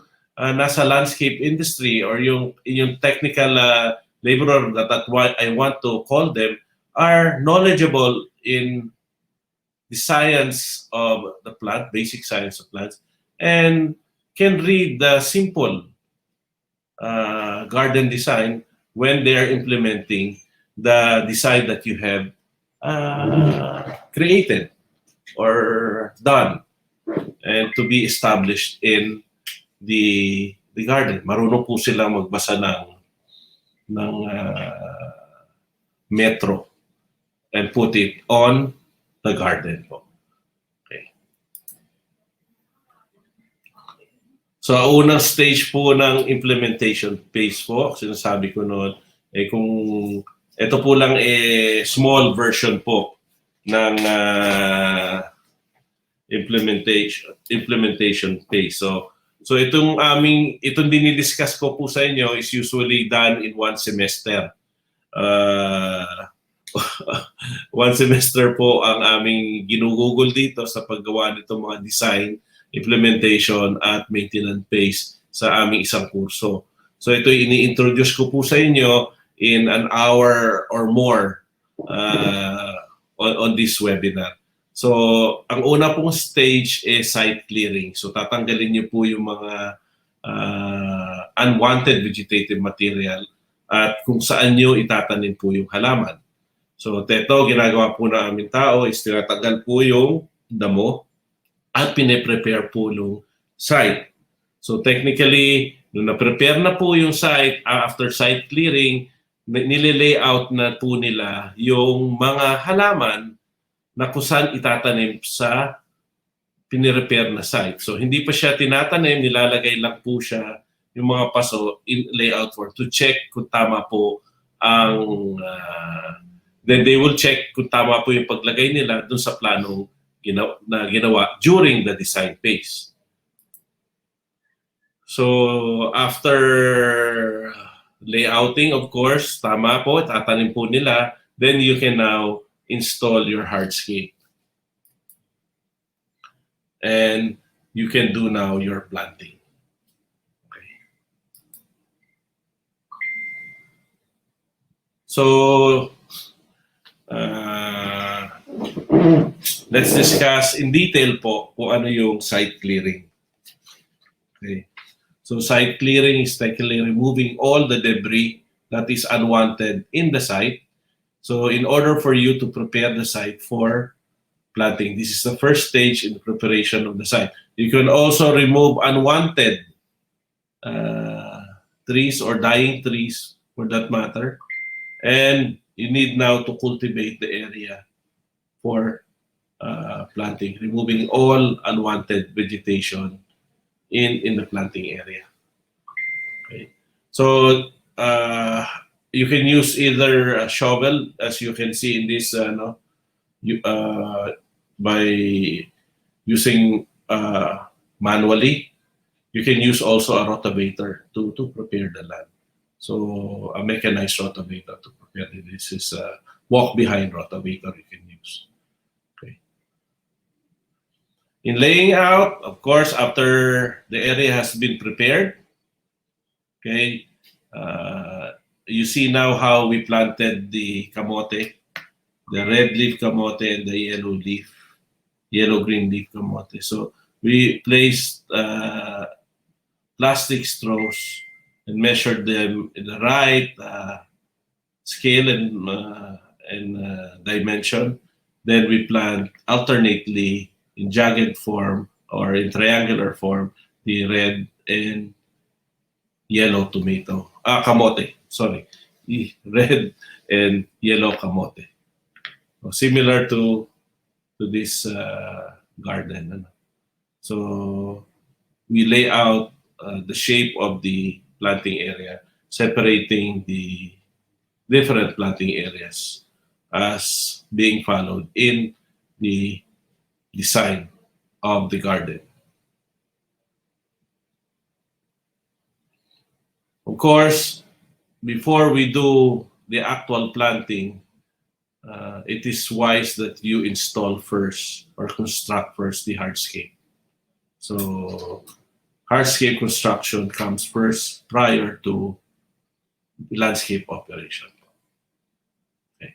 nasa landscape industry or yung technical laborer that I want to call them are knowledgeable in the science of the plant, basic science of plants, and can read the simple garden design when they are implementing the design that you have created or done and to be established in the garden. Marunong po silang magbasa ng metro and put it on the garden po. Okay. So, unang stage po ng implementation phase po, sinasabi ko noon, kung ito po lang small version po ng implementation phase. So itong dinidiscuss ko po sa inyo is usually done in one semester. One semester po ang aming ginugugol dito sa paggawa nitong mga design, implementation at maintenance phase sa aming isang kurso. So ito ini-introduce ko po sa inyo in an hour or more on this webinar. So, ang una pong stage is site clearing. So, tatanggalin niyo po yung mga unwanted vegetative material at kung saan niyo itatanim po yung halaman. So, ito, ginagawa po na aming tao is tinatanggal po yung damo at pine-prepare po yung site. So, technically, nung na-prepare na po yung site, after site clearing, nile-layout na po nila yung mga halaman na kung saan itatanim sa pinirepair na site. So, hindi pa siya tinatanim, nilalagay lang po siya yung mga paso in layout for to check kung tama po ang then they will check kung tama po yung paglagay nila dun sa planong ginawa during the design phase. So, after layouting, of course, tama po, tatanim po nila. Then you can now install your hardscape. And you can do now your planting. Okay. So, let's discuss in detail po kung ano yung site clearing. Okay. So site clearing is technically removing all the debris that is unwanted in the site. So in order for you to prepare the site for planting, this is the first stage in the preparation of the site. You can also remove unwanted trees or dying trees for that matter. And you need now to cultivate the area for planting, removing all unwanted vegetation in the planting area. Okay. So you can use either a shovel, as you can see in this, by using manually. You can use also a rotavator to prepare the land. So a mechanized rotavator to prepare it. This is a walk-behind rotavator you can use. Okay. In laying out, of course, after the area has been prepared, okay, you see now how we planted the kamote, the red leaf kamote and the yellow-green leaf kamote. So we placed plastic straws and measured them in the right scale and dimension. Then we plant alternately in jagged form or in triangular form the red and yellow tomato, kamote, sorry, red and yellow kamote. So similar to this garden. So we lay out the shape of the planting area, separating the different planting areas as being followed in the design of the garden. Of course, before we do the actual planting, it is wise that you install first or construct first the hardscape. So hardscape construction comes first prior to the landscape operation. Okay.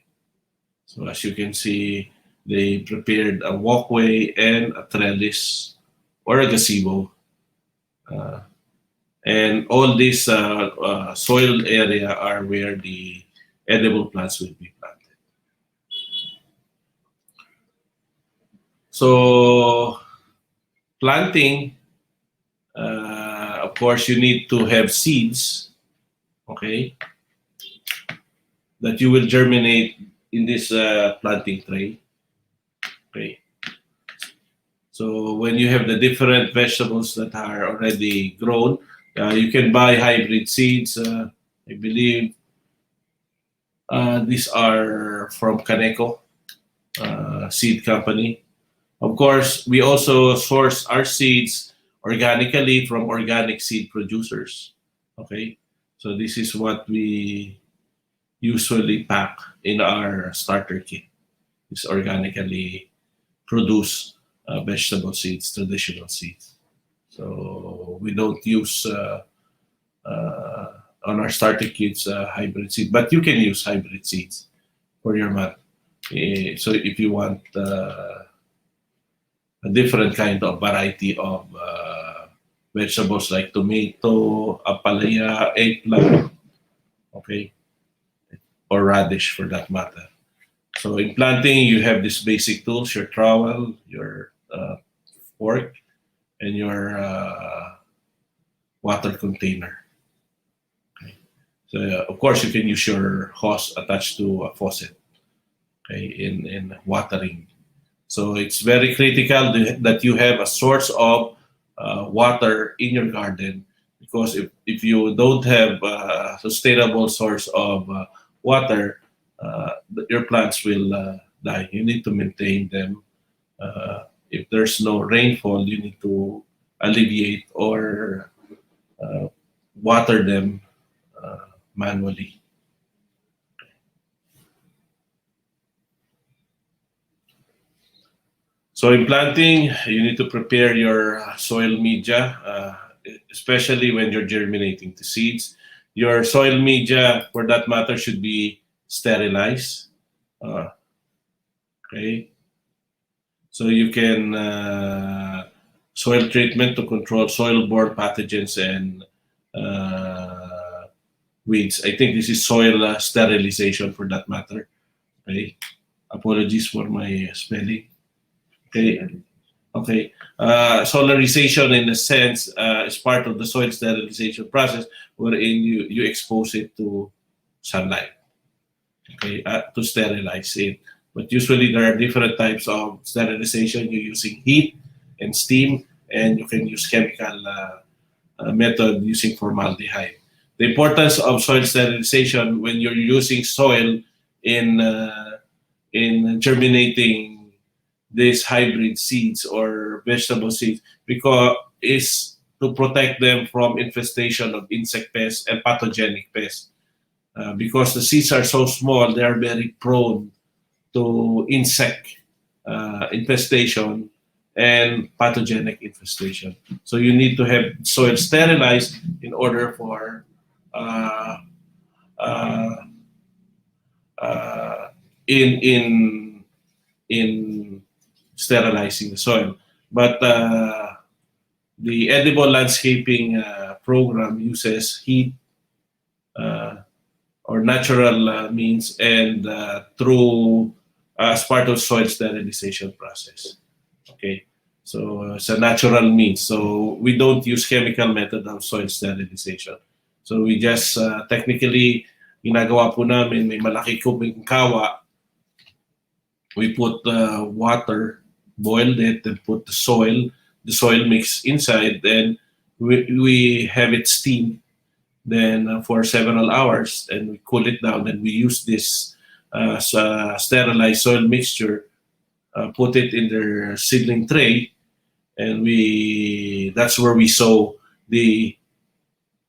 So as you can see, they prepared a walkway and a trellis or a gazebo. And all this soil area are where the edible plants will be planted. So planting, of course, you need to have seeds, okay, that you will germinate in this planting tray. Okay. So when you have the different vegetables that are already grown, you can buy hybrid seeds. I believe these are from Kaneko Seed Company. Of course, we also source our seeds organically from organic seed producers. Okay, so this is what we usually pack in our starter kit. It's organically produced vegetable seeds, traditional seeds. So we don't use on our starter kits hybrid seed, but you can use hybrid seeds for your mat. So if you want a different kind of variety of vegetables like tomato, apalaya, eggplant, okay, or radish for that matter. So in planting, you have these basic tools: your trowel, your fork, and your water container. Okay. So of course, you can use your hose attached to a faucet, okay, in watering. So it's very critical that you have a source of water in your garden, because if you don't have a sustainable source of water, your plants will die. You need to maintain them. If there's no rainfall, you need to alleviate or water them manually. So in planting, you need to prepare your soil media, especially when you're germinating the seeds. Your soil media, for that matter, should be sterilized. Okay. So you can soil treatment to control soil-borne pathogens and weeds. I think this is soil sterilization for that matter. Okay. Apologies for my spelling. Okay. Okay. Solarization, in a sense, is part of the soil sterilization process, wherein you expose it to sunlight, okay, to sterilize it. But usually there are different types of sterilization. You're using heat and steam, and you can use chemical method using formaldehyde. The importance of soil sterilization when you're using soil in germinating these hybrid seeds or vegetable seeds, because is to protect them from infestation of insect pests and pathogenic pests. Because the seeds are so small, they are very prone to insect infestation and pathogenic infestation. So you need to have soil sterilized in order for in sterilizing the soil. But the edible landscaping program uses heat or natural means and through as part of soil sterilization process. Okay, so it's a natural means. So we don't use chemical method of soil sterilization. So we just technically ginagawa po namin, may malaki kubing kawa. We put water, boiled it, and put the soil mix inside. Then we have it steamed then for several hours, and we cool it down. And we use this sterilized soil mixture, put it in their seedling tray, and that's where we sow the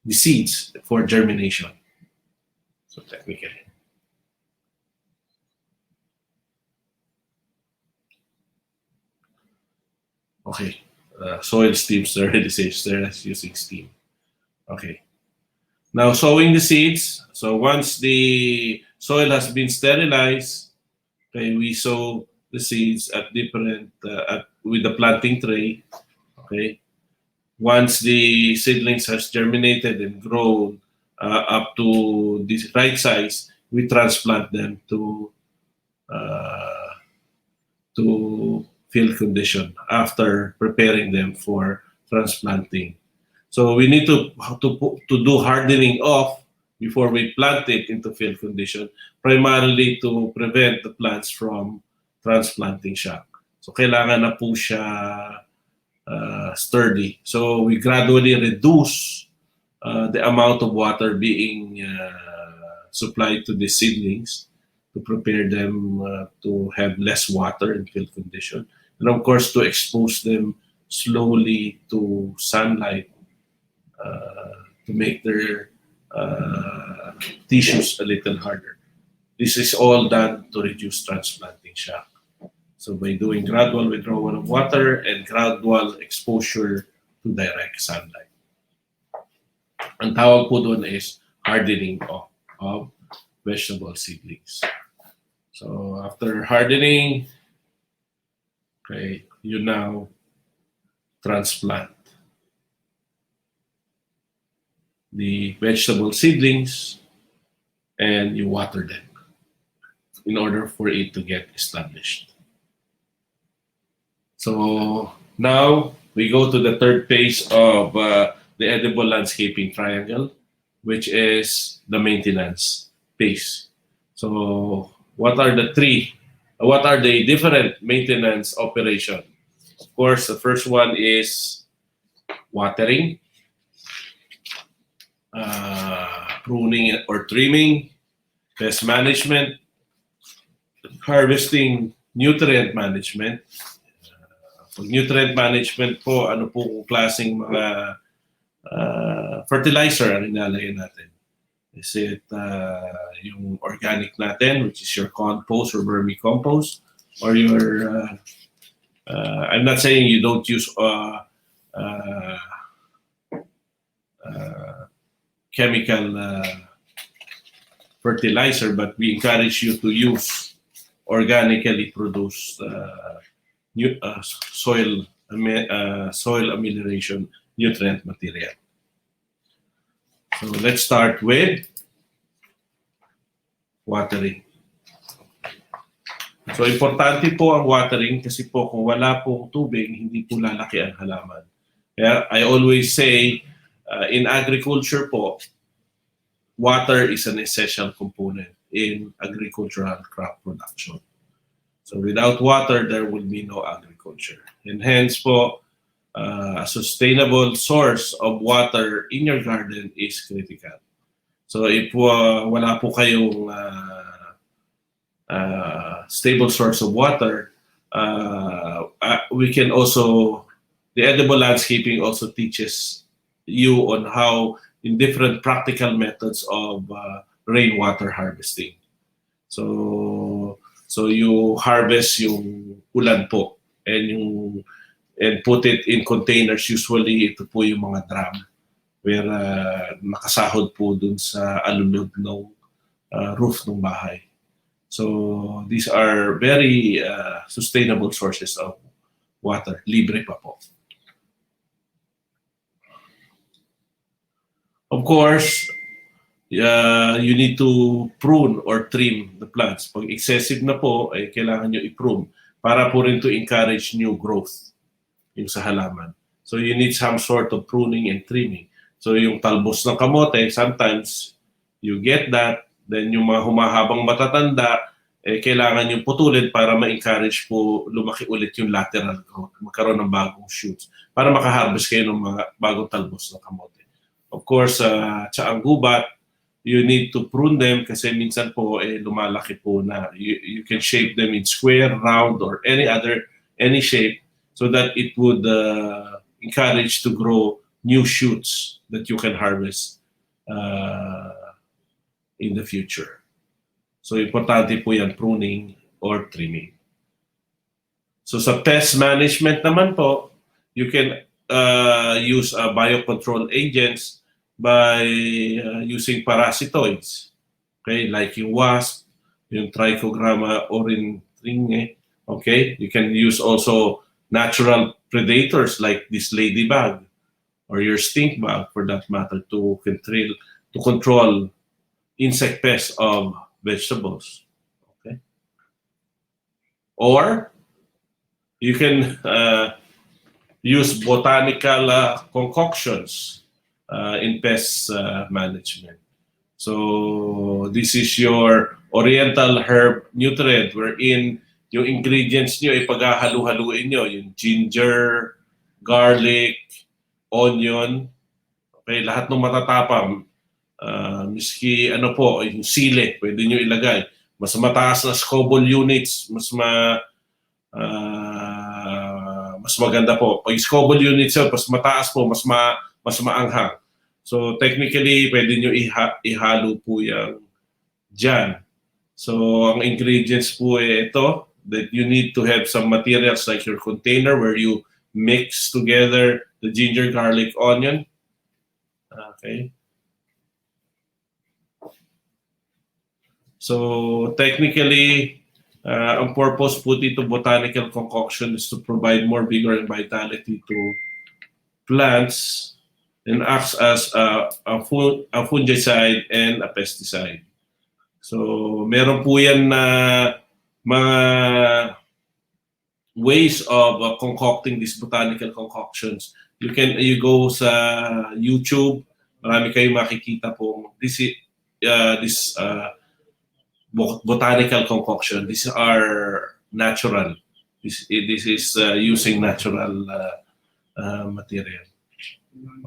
seeds for germination. So technically. Okay, soil steam sterilization, they're using steam. Okay, now sowing the seeds. So once the soil has been sterilized, okay, we sow the seeds at different, with the planting tray. Okay, once the seedlings has germinated and grown up to the right size, we transplant them to field condition after preparing them for transplanting. So we need to do hardening off before we plant it into field condition, primarily to prevent the plants from transplanting shock. So kailangan na po siya sturdy. So we gradually reduce the amount of water being supplied to the seedlings to prepare them to have less water in field condition. And of course, to expose them slowly to sunlight to make their tissues a little harder. This is all done to reduce transplanting shock. So by doing gradual withdrawal of water and gradual exposure to direct sunlight. Ang tawag po doon is hardening of vegetable seedlings. So after hardening, okay, you now transplant the vegetable seedlings and you water them in order for it to get established. So now we go to the third phase of the edible landscaping triangle, which is the maintenance phase. So what are the different maintenance operations? Of course, the first one is watering, pruning or trimming, pest management, harvesting, nutrient management. Pag nutrient management po, ano po kung klaseng mga fertilizer ang inalagay natin? Is it yung organic natin, which is your compost or vermicompost, or your I'm not saying you don't use chemical fertilizer, but we encourage you to use organically produced soil amelioration nutrient material. So let's start with watering. So importante po ang watering kasi po kung wala pong tubig, hindi po lalaki ang halaman. Kaya I always say in agriculture po, water is an essential component in agricultural crop production. So without water, there will be no agriculture. And hence po, a sustainable source of water in your garden is critical. So if wala po kayong stable source of water, we can also, the edible landscaping also teaches you on how in different practical methods of rainwater harvesting. So you harvest yung ulan po and put it in containers. Usually, ito po yung mga drum where nakasahod po dun sa alulod ng roof ng bahay. So these are very sustainable sources of water. Libre pa po. Of course, you need to prune or trim the plants. Pag excessive na po, ay kailangan nyo i-prune para po rin to encourage new growth yung sa halaman. So you need some sort of pruning and trimming. So yung talbos ng kamote, sometimes you get that, then yung mga humahabang matatanda, kailangan yung putulin para ma-encourage po lumaki ulit yung lateral growth, magkaroon ng bagong shoots, para makaharvest kayo ng mga bagong talbos ng kamote. Of course, tsaang gubat, you need to prune them kasi minsan po lumalaki po na. You can shape them in square, round, or any shape, so that it would encourage to grow new shoots that you can harvest in the future. So importante po yan, pruning or trimming. So sa pest management naman po, you can use biocontrol agents by using parasitoids. Okay, like yung wasp, yung Trichogramma oryntringe. Okay, you can use also natural predators like this ladybug or your stink bug for that matter to control insect pests of vegetables. Okay, or you can use botanical concoctions in pest management. So this is your oriental herb nutrient wherein yung ingredients nyo ipaghahalu-haluin nyo, yung ginger, garlic, onion, okay, lahat ng matatapang, miski ano po, yung sili, pwede nyo ilagay. Mas mataas na SCOBOL units, mas maganda po. Pag SCOBOL units yun, mas mataas po, mas maanghang. So technically, pwede nyo ihalo po yung dyan. So ang ingredients po ito, that you need to have some materials like your container where you mix together the ginger, garlic, onion. Okay. So technically, ang purpose po dito botanical concoction is to provide more vigor and vitality to plants and acts as a fungicide and a pesticide. So meron po yan na mga ways of concocting these botanical concoctions. You go sa YouTube, marami kayong makikita po. This botanical concoction. These are natural. This is using natural material.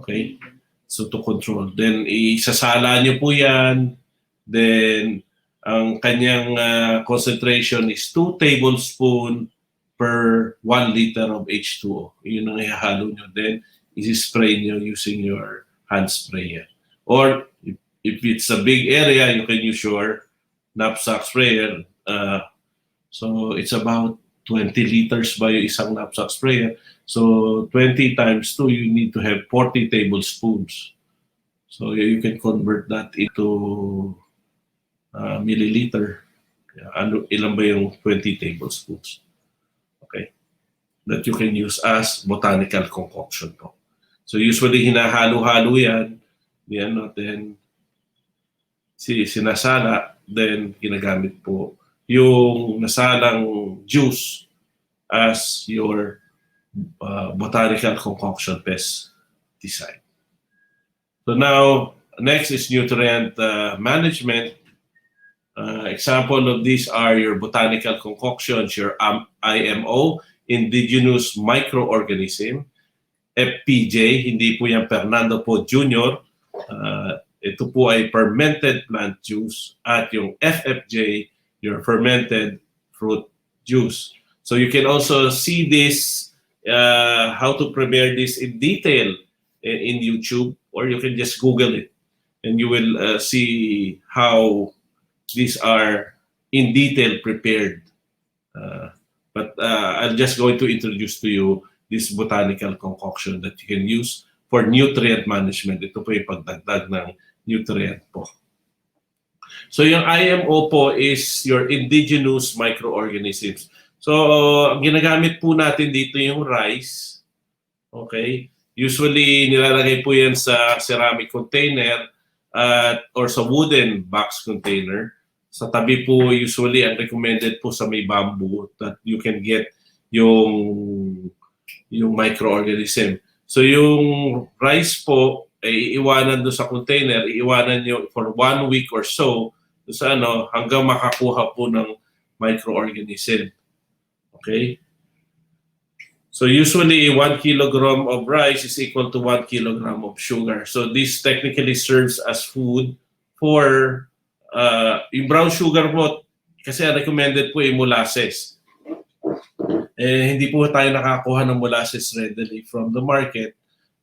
Okay? So to control. Then isasala nyo po yan. Then ang kanyang concentration is 2 tablespoons per 1 liter of H2O. Yun ang ihahalo nyo. Then isi-spray nyo using your hand sprayer. Or if it's a big area, you can use your knapsack sprayer. So it's about 20 liters by isang knapsack sprayer. So 20 times 2, you need to have 40 tablespoons. So you can convert that into milliliter. Ilan ba yung 20 tablespoons? Okay. That you can use as botanical concoction po. So usually hinahalo-halo yan. Then sinasala, then ginagamit po yung nasalang juice as your botanical concoction pesticide. So now, next is nutrient management. Example of these are your botanical concoctions, your IMO, indigenous microorganism, Fpga, hindi po yan Fernando po Jr. Ito po ay fermented plant juice, at yung FFJ, your fermented fruit juice. So you can also see this, how to prepare this in detail in YouTube, or you can just Google it, and you will see how these are in detail prepared. But I'm just going to introduce to you this botanical concoction that you can use for nutrient management. Ito po yung pagdagdag ng nutrient po. So yung IMO po is your indigenous microorganisms. So ang ginagamit po natin dito yung rice. Okay? Usually nilalagay po yan sa ceramic container or sa wooden box container. Sa tabi po, usually, ang recommended po sa may bamboo that you can get yung microorganism. So yung rice po, ay iiwanan doon sa container, iiwanan nyo for 1 week or so sa hanggang makakuha po ng microorganism. Okay? So usually, 1 kilogram of rice is equal to 1 kilogram of sugar. So this technically serves as food for yung brown sugar po, kasi recommended po yung molasses. Hindi po tayo nakakuha ng molasses readily from the market.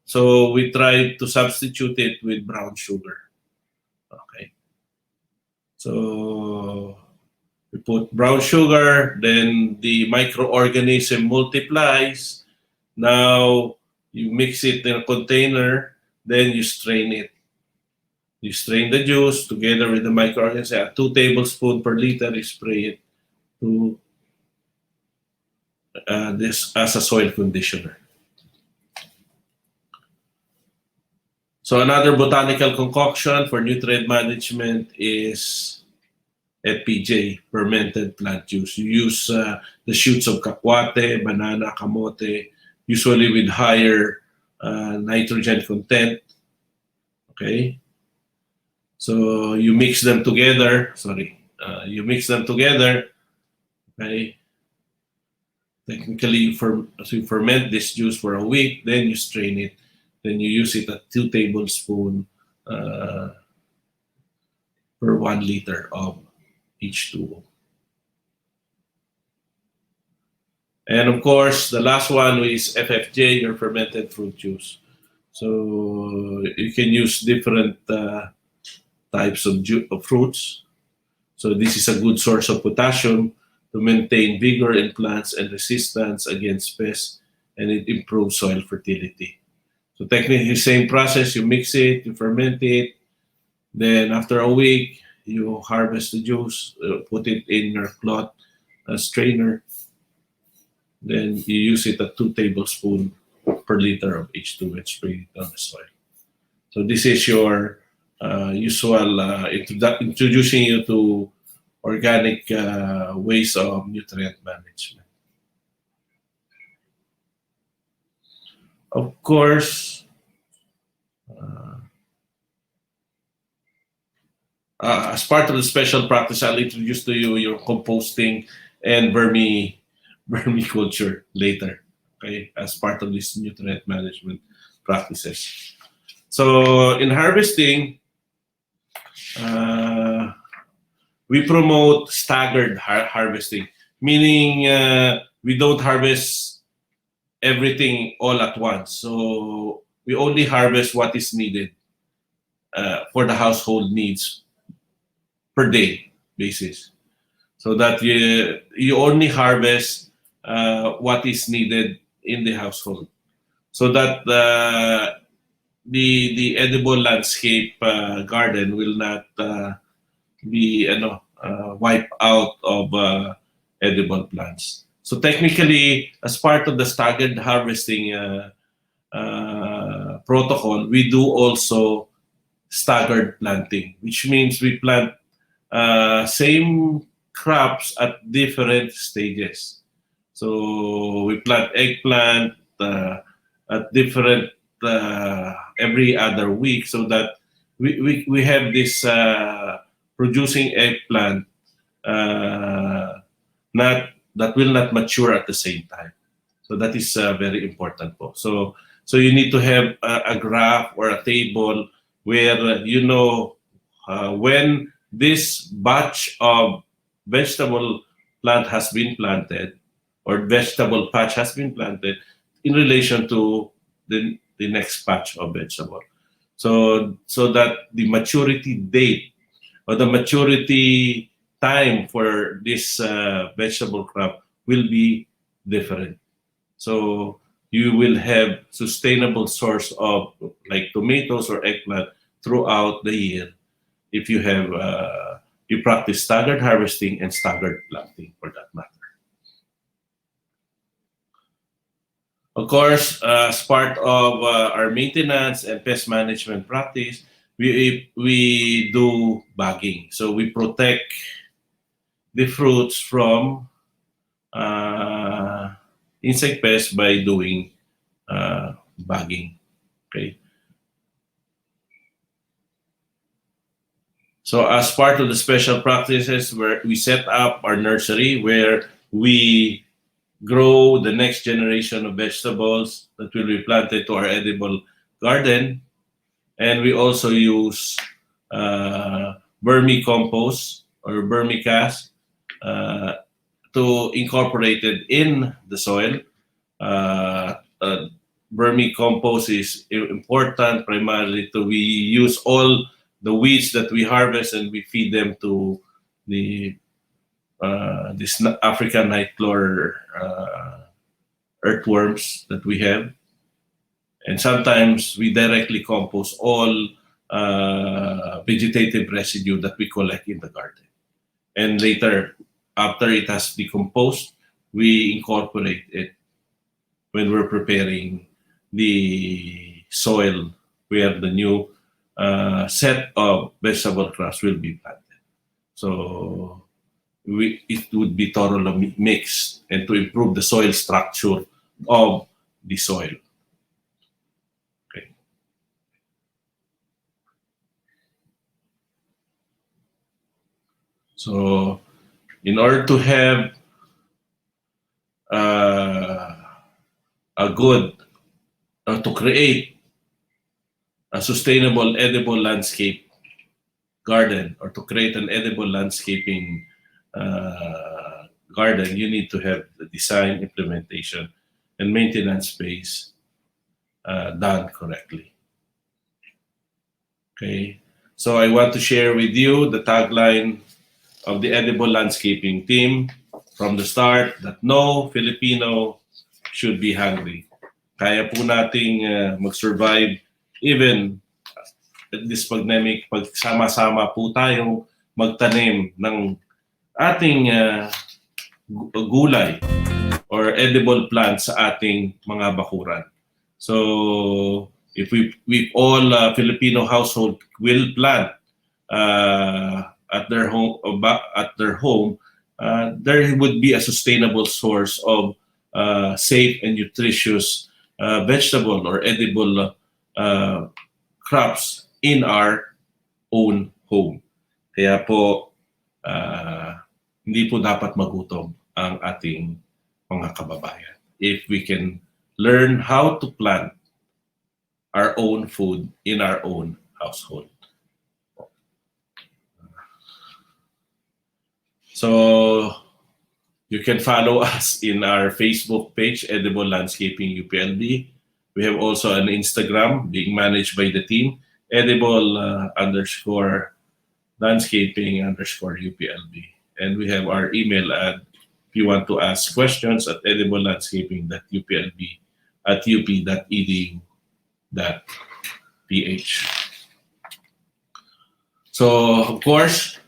So we try to substitute it with brown sugar. Okay. So we put brown sugar, then the microorganism multiplies. Now you mix it in a container, then you strain it. You strain the juice together with the microorganism. 2 tablespoons per liter, you spray it to this as a soil conditioner. So another botanical concoction for nutrient management is Fpga, fermented plant juice. You use the shoots of kakwate, banana, kamote, usually with higher nitrogen content. Okay. So you mix them together. You mix them together. Okay. Technically, you ferment this juice for a week. Then you strain it. Then you use it at 2 tablespoons per 1 liter of H2O. And of course, the last one is FFJ, your fermented fruit juice. So you can use different types of fruits. So this is a good source of potassium to maintain vigor in plants and resistance against pests, and it improves soil fertility. So technically, same process, you mix it, you ferment it, then after a week, you harvest the juice, put it in your cloth strainer, then you use it at 2 tablespoons per liter of H2 and spray it on the soil. So this is your usual introducing you to organic ways of nutrient management. Of course, as part of the special practice, I'll introduce to you your composting and vermiculture later, okay, as part of this nutrient management practices. So in harvesting, we promote staggered harvesting, meaning we don't harvest everything all at once. So we only harvest what is needed for the household needs per day basis, so that you only harvest what is needed in the household, so that the edible landscape garden will not be wiped out of edible plants. So technically, as part of the staggered harvesting protocol, we do also staggered planting, which means we plant same crops at different stages. So we plant eggplant at different every other week, so that we have this producing eggplant not that will not mature at the same time. So that is very important po. So you need to have a graph or a table where you know when this batch of vegetable plant has been planted, or vegetable patch has been planted, in relation to the next batch of vegetable. So that the maturity date or the maturity time for this vegetable crop will be different. So you will have sustainable source of like tomatoes or eggplant throughout the year if you have you practice staggered harvesting and staggered planting, for that matter. Of course, as part of our maintenance and pest management practice, we do bagging. So we protect the fruits from insect pests by doing bagging. Okay. So as part of the special practices, where we set up our nursery where we grow the next generation of vegetables that will be planted to our edible garden, and we also use vermicompost or vermicast to incorporate it in the soil. Vermicompost is important primarily to we use all the weeds that we harvest and we feed them to the this African nightcrawler earthworms that we have. And sometimes we directly compost all vegetative residue that we collect in the garden. And later, after it has decomposed, we incorporate it when we're preparing the soil where the new set of vegetable crops will be planted. So it would be thoroughly mixed and to improve the soil structure of the soil. Okay. So in order to have a good, to create a sustainable edible landscape garden, or to create an edible landscaping garden, you need to have the design, implementation, and maintenance phase done correctly. Okay, so I want to share with you the tagline of the edible landscaping team from the start, that no Filipino should be hungry. Kaya po nating mag-survive even at this pandemic pag sama-sama po tayong magtanim ng ating gulay or edible plants sa ating mga bakuran. So if we all Filipino household will plant at their home, there would be a sustainable source of safe and nutritious vegetable or edible crops in our own home. Kaya po, hindi po dapat magutom ang ating mga kababayan if we can learn how to plant our own food in our own household. So you can follow us in our Facebook page, Edible Landscaping UPLB. We have also an Instagram being managed by the team, edible underscore landscaping underscore UPLB. And we have our email at, if you want to ask questions, at ediblelandscaping.up.edu.ph. So, of course,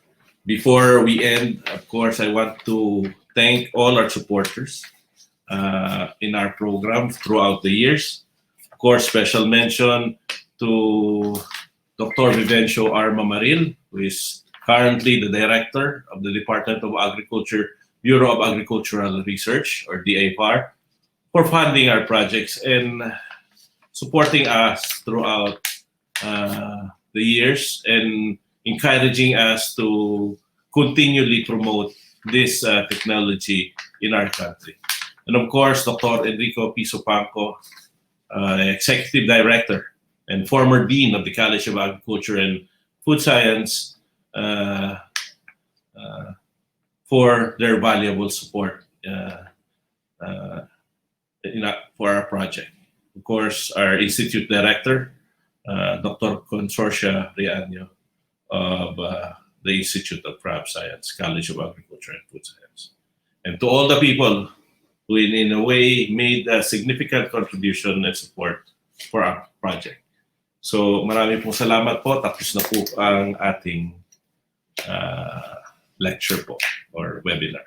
before we end, of course, I want to thank all our supporters in our program throughout the years. Of course, special mention to Dr. Vivencio R. Mamaril, who is currently the Director of the Department of Agriculture, Bureau of Agricultural Research, or DAPAR, for funding our projects and supporting us throughout the years and encouraging us to continually promote this technology in our country. And of course, Dr. Enrico Pisopanco, Executive Director and former Dean of the College of Agriculture and Food Science, for their valuable support for our project. Of course, our Institute Director, Dr. Consortia Riaño of the Institute of Crop Science, College of Agriculture and Food Science. And to all the people who in a way made a significant contribution and support for our project. So marami pong salamat po. Tapos na po ang ating lecture po or webinar.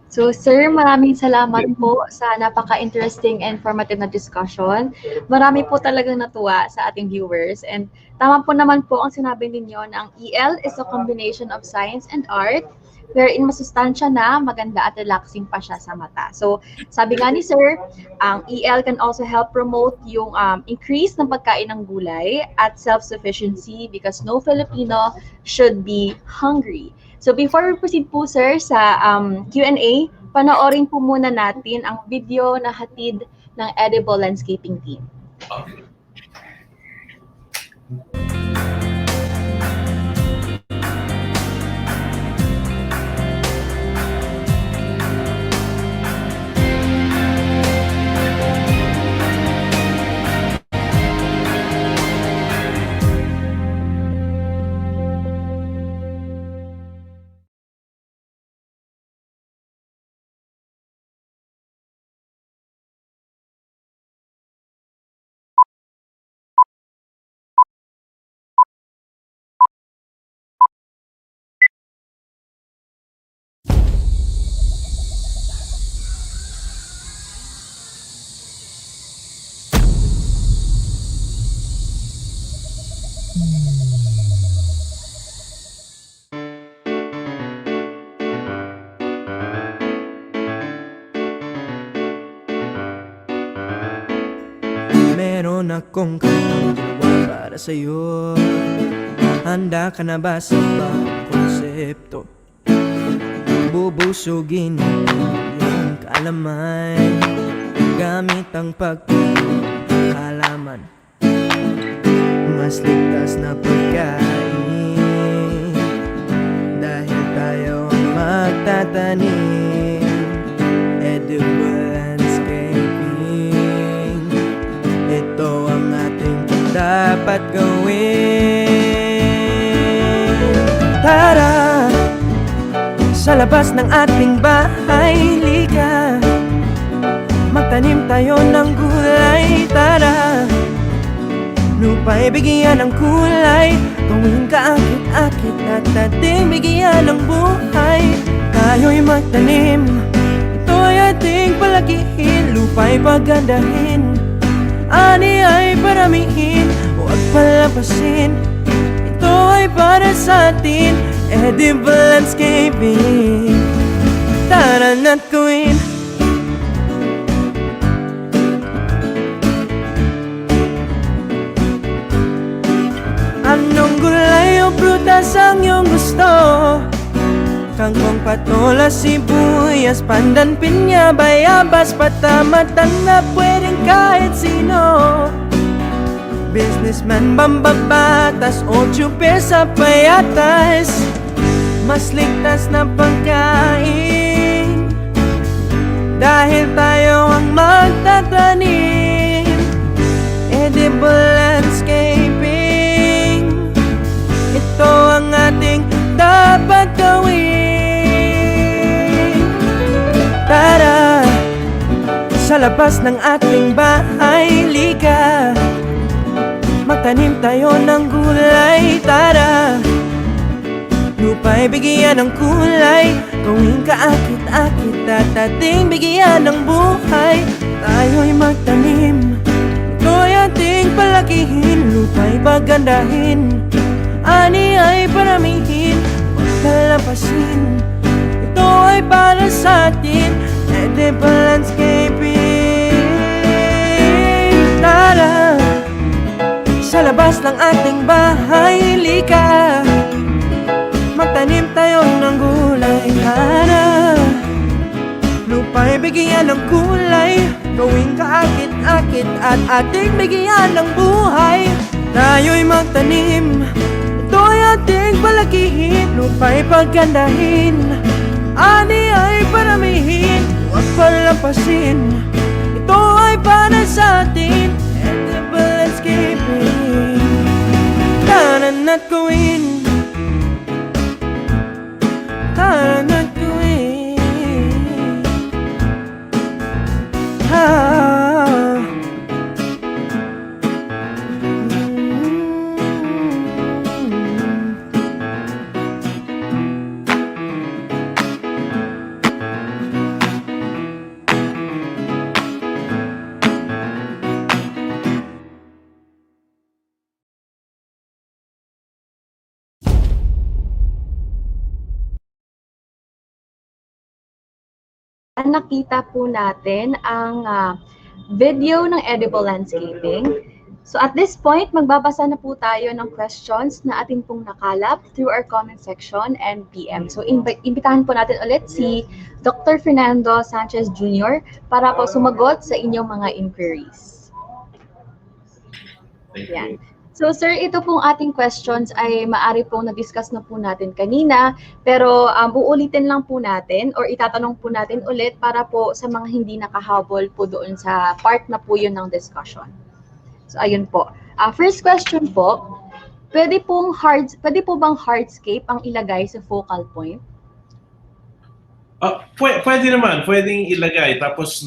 So sir, maraming salamat po sa napaka-interesting and informative na discussion. Marami po talagang natuwa sa ating viewers. And tama po naman po ang sinabi ninyo na ang EL is a combination of science and art, wherein masustansya na, maganda at relaxing pa siya sa mata. So sabi nga ni sir, ang EL can also help promote yung increase ng pagkain ng gulay at self-sufficiency because no Filipino should be hungry. So before we proceed po sir sa Q&A, panoorin po muna natin ang video na hatid ng Edible Landscaping Team. Okay. Meron akong kantang ginawa para sa'yo. Handa ka na ba sa bagong konsepto? Bubusugin yung kaalaman gamit ang pagkakalaman. Mas ligtas na pagkain dahil tayo ang magtatanim. Edible landscaping, ito ang ating dapat gawin. Tara, sa labas ng ating bahay, liga, magtanim tayo ng gulay. Tara, lupa'y bigyan ng kulay, gawing kaakit-akit at ating bigyan ng buhay. Tayo'y magtanim, ito'y ating palagihin, lupa'y pagandahin, ani ay paramihin, huwag palampasin. Ito ay para sa atin, edible landscaping. Tara na't gawin. Anong gulay o prutas ang iyong gusto? Kangkong, patola, sibuyas, pandan, pinya, bayabas, patamatan na pwedeng kahit sino. Businessman, bambabatas, 8 pesa payatas, mas ligtas na pagkain dahil tayo ang magtatanim. labas ng ating bahay, lika magtanim tayo ng gulay, tara. Lupa'y bigyan ng kulay, gawing kaakit-akit at ating bigyan ng buhay. Tayo'y magtanim, ito'y ating palakihin. Lupa'y pagandahin, ani ay paramihin. Huwag kalampasin, ito ay para sa atin. Edible landscaping, tara. Sa labas ng ating bahay, lika magtanim tayo ng gulay, tara. Lupa'y bigyan ng kulay, gawing kaakit-akit at ating bigyan ng buhay. Tayo'y magtanim, ito'y ating palakihin. Lupa'y paggandahin, ani ay paramihin. Huwag palampasin, ito ay para sa atin. Edible landscaping, tanan at gawin, tanan at gawin. Nakita po natin ang video ng edible landscaping. So at this point, magbabasa na po tayo ng questions na atin pong nakalap through our comment section and PM. So imbitahan po natin ulit si Dr. Fernando Sanchez Jr. para po sumagot sa inyong mga inquiries. Yan. So sir, ito pong ating questions ay maaari pong na-discuss na po natin kanina, pero uulitin lang po natin or itatanong po natin ulit para po sa mga hindi nakahabol po doon sa part na po yun ng discussion. So ayun po. First question po, pwede po bang hardscape ang ilagay sa focal point? Pwede naman, pwedeng ilagay. Tapos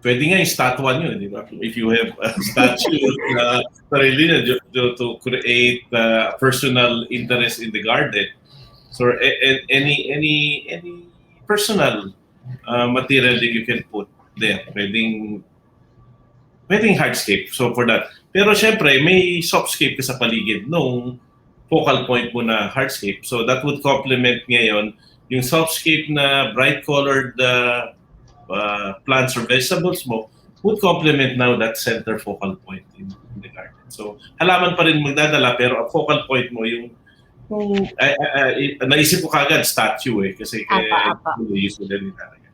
pwede nga yung statue yun, di ba? If you have a statue na sarili na to create personal interest in the garden. So any personal material that you can put there, pwedeng hardscape. So for that. Pero syempre, may softscape ka sa paligid nung focal point mo na hardscape. So that would complement ngayon yung softscape na bright colored plants or vegetables mo would complement now that center focal point in the garden. So, halaman pa rin magdadala pero ang focal point mo yung naisip ko kagad statue kasi usually talaga.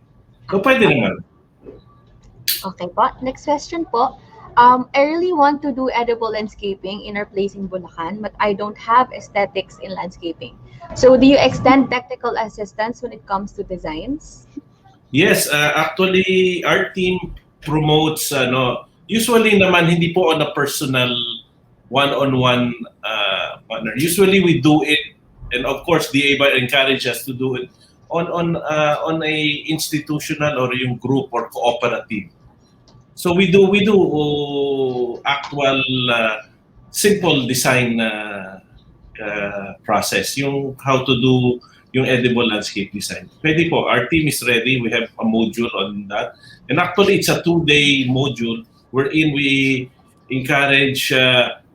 So, pwede naman. Okay po. Next question po. I really want to do edible landscaping in our place in Bulacan, but I don't have aesthetics in landscaping. So, do you extend technical assistance when it comes to designs? Yes, actually, our team promotes, usually naman hindi po on a personal one-on-one partner. Usually we do it, and of course, DA encourage us to do it on a institutional or yung group or cooperative. So we do actual simple design process, yung how to do yung edible landscape design. Pwede po, our team is ready. We have a module on that. And actually, it's a 2-day module wherein we encourage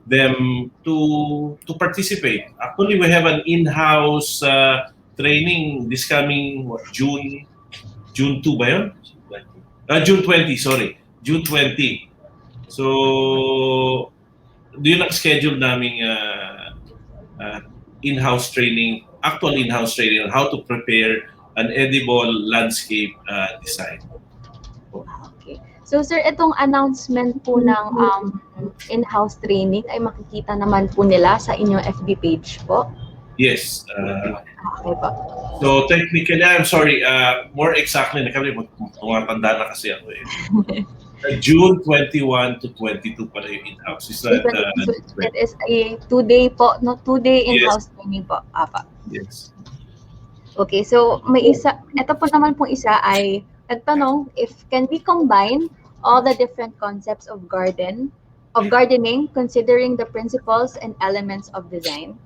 them to participate. Actually, we have an in-house training this coming June 2 ba yun? June 20, sorry. June 20. So, yun ang schedule naming in-house training, actual in-house training on how to prepare an edible landscape design. Okay. So sir, itong announcement po ng in-house training ay makikita naman po nila sa inyong FB page po? Yes. Okay po. So technically, I'm sorry, more exactly, tumatanda na kasi ako eh. June 21 to 22 pala yung in-house. Is that, it is a 2-day po, no, 2-day in-house training po. Apa. Yes. Okay, so may isa, ito po naman pong isa ay Nagtanong if can we combine all the different concepts of gardening, considering the principles and elements of design?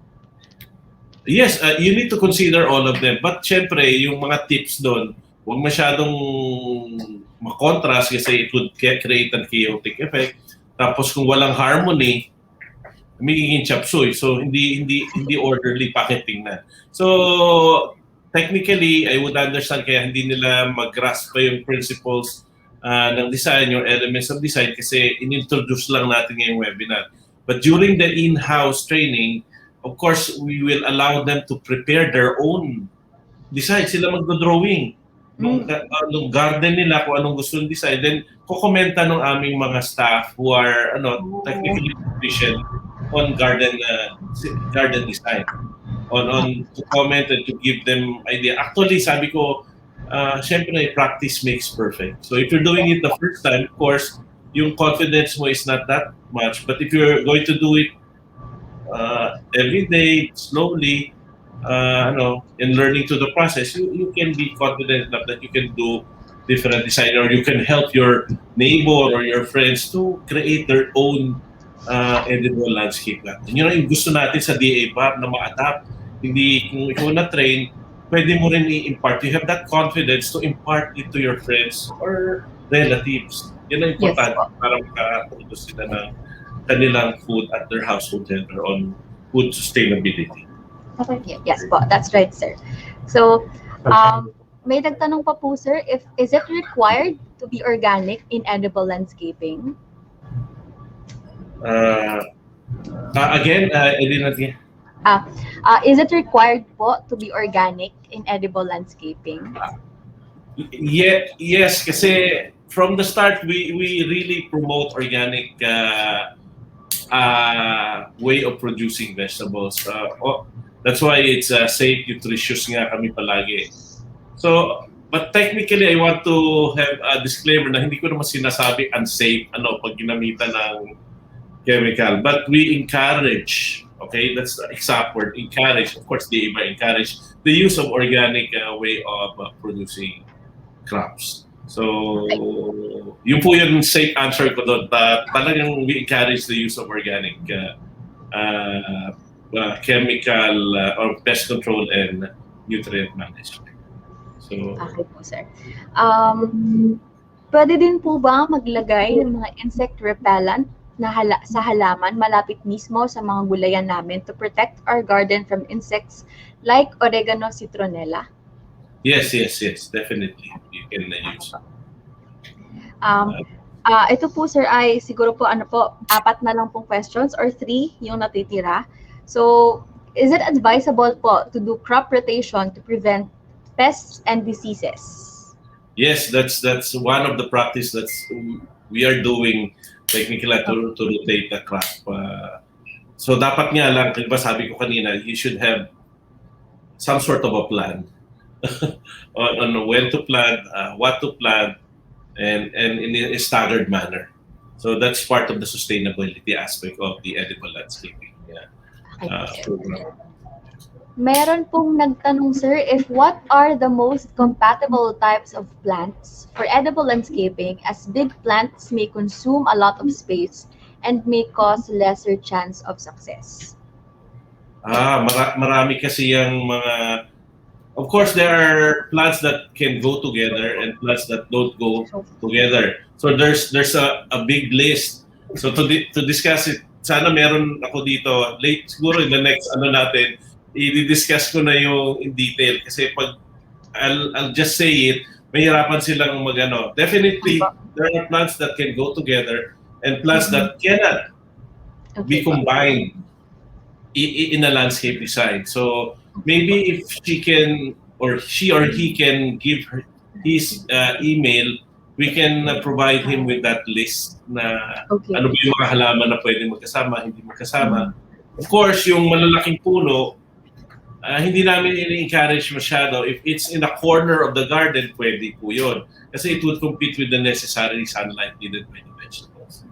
Yes, you need to consider all of them. But syempre, yung mga tips doon, huwag masyadong makontrast kasi it would create a chaotic effect. Tapos kung walang harmony, magiging chop suey. So hindi orderly packaging na. So technically, I would understand kaya hindi nila mag-grasp pa yung principles ng design, yung elements of design kasi in-introduce lang natin ngayong webinar. But during the in-house training, of course, we will allow them to prepare their own design. Sila magdo-drawing nung garden nila kung anong gusto ng design. Then, kukomenta ng aming mga staff who are technically proficient on garden design. On to comment and to give them idea. Actually, sabi ko, syempre, practice makes perfect. So if you're doing it the first time, of course, yung confidence mo is not that much. But if you're going to do it every day, slowly, in learning to the process, you can be confident enough that you can do different design or you can help your neighbor or your friends to create their own edible landscape garden. Yun yung gusto natin sa DA bar na ma-adapt. Hindi, kung ikaw na-train, pwede mo rin i-impart. You have that confidence to impart it to your friends or relatives. Yan ang importante para makatulong sila ng kanilang food at their household center on food sustainability. Okay. Yes po, that's right, sir. So, may nagtanong pa po, sir, is it required to be organic in edible landscaping? Again, I didn't get. Is it required po to be organic in edible landscaping? Yes, kasi from the start, we really promote organic way of producing vegetables. That's why it's safe, nutritious nga kami palagi. So, but technically, I want to have a disclaimer na hindi ko naman sinasabi unsafe pag ginamitan ng chemical. But we encourage, okay, that's the exact word, encourage, of course, the iba encourage the use of organic way of producing crops. So, yun po yung safe answer ko doon. Talagang we encourage the use of organic chemical or pest control and nutrient management. So, okay po, sir. Pwede din po ba maglagay ng mga insect repellent na sa halaman malapit mismo sa mga gulayan namin to protect our garden from insects like oregano citronella? Yes, definitely. You can use. Ito po, sir, ay siguro po 4 na lang pong questions or 3 yung natitira. So, is it advisable po to do crop rotation to prevent pests and diseases? Yes, that's one of the practice that we are doing technically to rotate the crop. So dapat nga lang, diba sabi ko kanina, you should have some sort of a plan on when to plant, what to plant, and in a staggered manner. So that's part of the sustainability aspect of the edible landscaping. Program. Meron pong nagtanong, sir, if what are the most compatible types of plants for edible landscaping, as big plants may consume a lot of space and may cause lesser chance of success? Marami kasi yung mga. Of course, there are plants that can go together and plants that don't go together. So there's a big list. So to discuss it, sana meron ako dito late siguro in the next natin. I-discuss ko na yung in detail kasi pag I'll just say it, mahirapan silang Definitely, there are plants that can go together and plants that cannot be combined in a landscape design. So maybe if she or he can give his email, we can provide him with that list na ano ba yung mga halaman na pwede magkasama, hindi magkasama. Of course, yung malalaking puno, hindi namin i-encourage masyado. If it's in a corner of the garden, pwede po yun. Kasi it would compete with the necessary sunlight needed by the vegetables.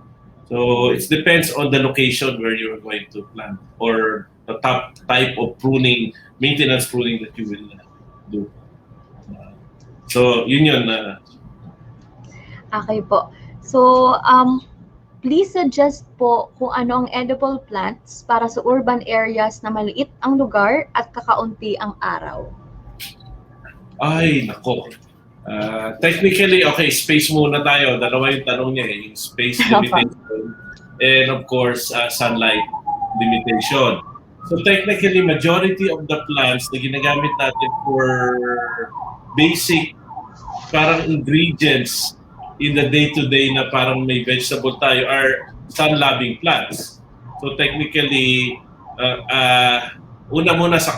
So it depends on the location where you're going to plant or the type of pruning, maintenance pruning that you will do. So yun. Okay po. So, please suggest po kung ano ang edible plants para sa urban areas na maliit ang lugar at kakaunti ang araw. Ay, nako. Technically, okay, space muna tayo. Dalawa yung tanong niya yung space limitation and of course, sunlight limitation. So technically, majority of the plants na ginagamit natin for basic parang ingredients in the day-to-day na parang may vegetable tayo are sun-loving plants. So technically, una muna sa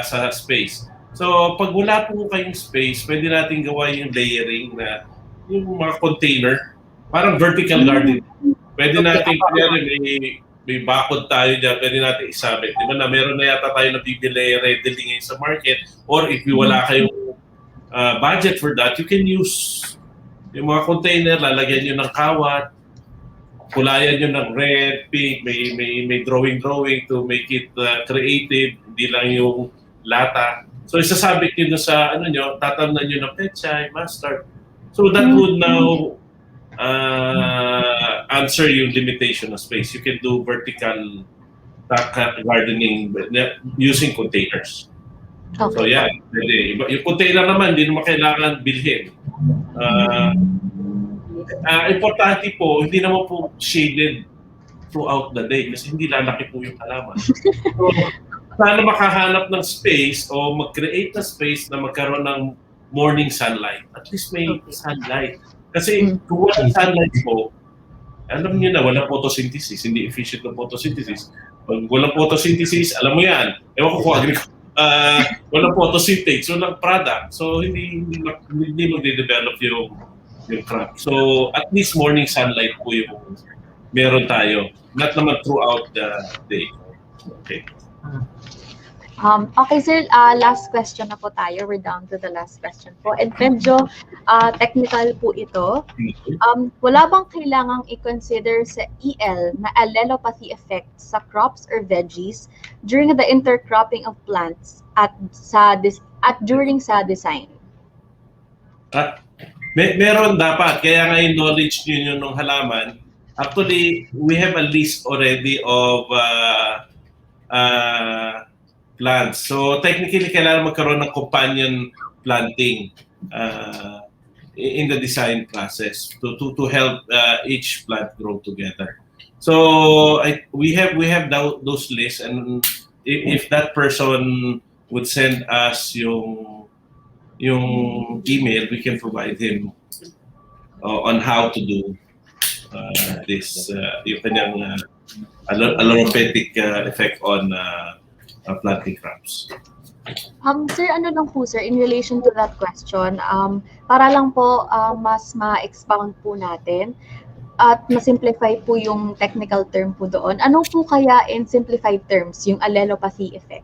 sa space. So pag wala po kayong space, pwede natin gawa yung layering na yung mga container, parang vertical garden. Pwede natin, may bakod tayo dyan, pwede natin isabit. Di ba na meron na yata tayo na bibili readily ngayon sa market, or if wala kayong budget for that, you can use yung mga container, lalagyan nyo ng kawat, kulayan nyo ng red, pink, may drawing to make it creative, hindi lang yung lata. So isasabit nyo sa tatamnan nyo ng pechay, mustard. So that would now answer yung limitation of space. You can do vertical gardening using containers. Okay. So yeah, yung container naman, hindi naman kailangan bilhin. Importante po, hindi naman po shaded throughout the day kasi hindi lalaki po yung halaman. So, sana makahanap ng space o mag-create na space na magkaroon ng morning sunlight. At least may sunlight. Kasi kung walang sunlight po, alam niyo na, walang photosynthesis, hindi efficient ng photosynthesis. Pag walang photosynthesis, alam mo yan. Ewan ko kung walang photosynthesis, walang product. So hindi magde-develop yung crop. So at least morning sunlight po yung meron tayo. Not naman throughout the day. Okay. Okay, sir. Last question na po tayo. We're down to the last question po. And medyo technical po ito. Wala bang kailangang i-consider sa EL na allelopathy effect sa crops or veggies during the intercropping of plants at during sa design? Meron dapat. Kaya nga yung knowledge nyo ng halaman. Actually, we have a list already of plants. So technically, kailangan magkaroon ng companion planting in the design process to help each plant grow together. So we have those lists, and if that person would send us yung email, we can provide him on how to do this yung kanyang allelopathic effect on planting crops. Sir, ano lang po sir, in relation to that question, para lang po mas ma-expound po natin at ma-simplify po yung technical term po doon. Ano po kaya in simplified terms yung allelopathy effect?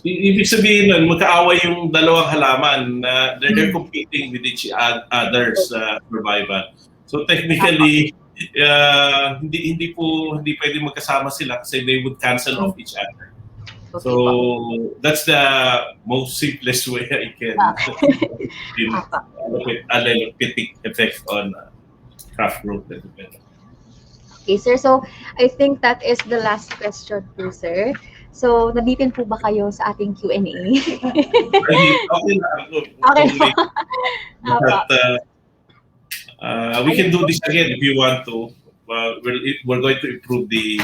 Ibig sabihin nun, magkaaway yung dalawang halaman na they're competing with each other's survival. So technically, hindi pwede magkasama sila kasi they would cancel off each other. So that's the most simplest way I can allelopathic effect on crop growth and development. Okay, sir. So I think that is the last question po, sir. So nabitin po ba kayo sa ating Q&A? Okay na ako. Okay po. But, we can do this again if you want to. We're going to improve the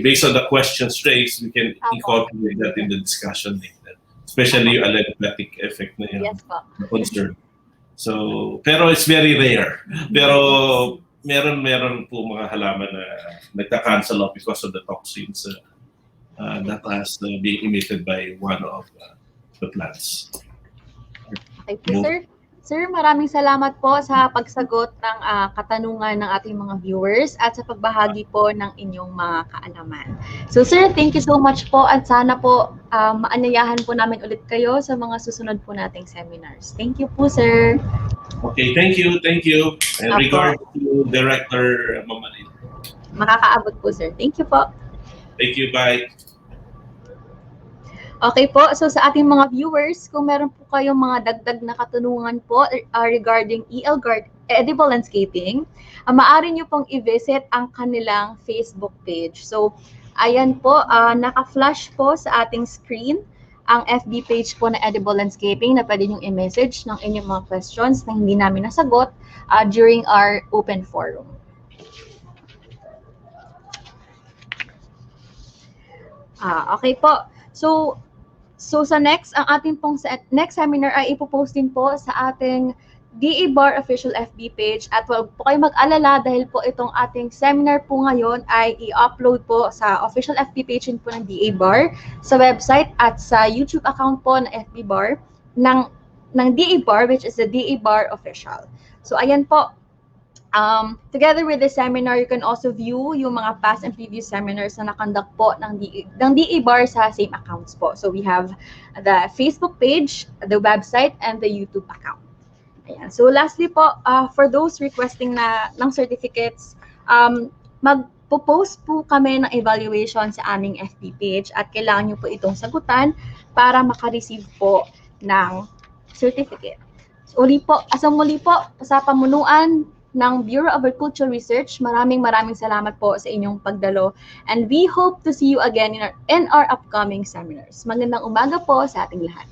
based on the questions raised. We can incorporate that in the discussion later, especially yung allelopathic effect na yun. Yes po. Concern. So, pero it's very rare. Pero meron po mga halaman na nagka-cancel off because of the toxins that has being emitted by one of the plants. Okay po, sir. Sir, maraming salamat po sa pagsagot ng katanungan ng ating mga viewers at sa pagbahagi po ng inyong mga kaalaman. So sir, thank you so much po at sana po maanyayahan po namin ulit kayo sa mga susunod po nating seminars. Thank you po, sir. Okay, thank you. And regard to Director Mamalin. Makakaabot po, sir. Thank you po. Thank you, bye. Okay po, so sa ating mga viewers, kung meron po kayong mga dagdag na katanungan po regarding edible landscaping, maaari nyo pong i-visit ang kanilang Facebook page. So, ayan po, naka-flash po sa ating screen ang FB page po na Edible Landscaping na pwede nyo i-message ng inyong mga questions na hindi namin nasagot during our open forum. Okay po. So sa next, ang ating pong next seminar ay ipopost din po sa ating DA Bar official FB page at huwag po kayo mag-alala dahil po itong ating seminar po ngayon ay i-upload po sa official FB page po ng DA Bar, sa website at sa YouTube account po ng FB Bar ng DA Bar, which is the DA Bar official. So ayan po. Together with the seminar, you can also view yung mga past and previous seminars na nakonduct po ng DA Bar sa same accounts po. So we have the Facebook page, the website, and the YouTube account. Ayan. So lastly po, for those requesting ng certificates, magpo-post po kami ng evaluation sa aming FB page at kailangan nyo po itong sagutan para maka-receive po ng certificate. So, muli po sa pamunuan ng Bureau of Agricultural Research, maraming salamat po sa inyong pagdalo. And we hope to see you again in our upcoming seminars. Magandang umaga po sa ating lahat.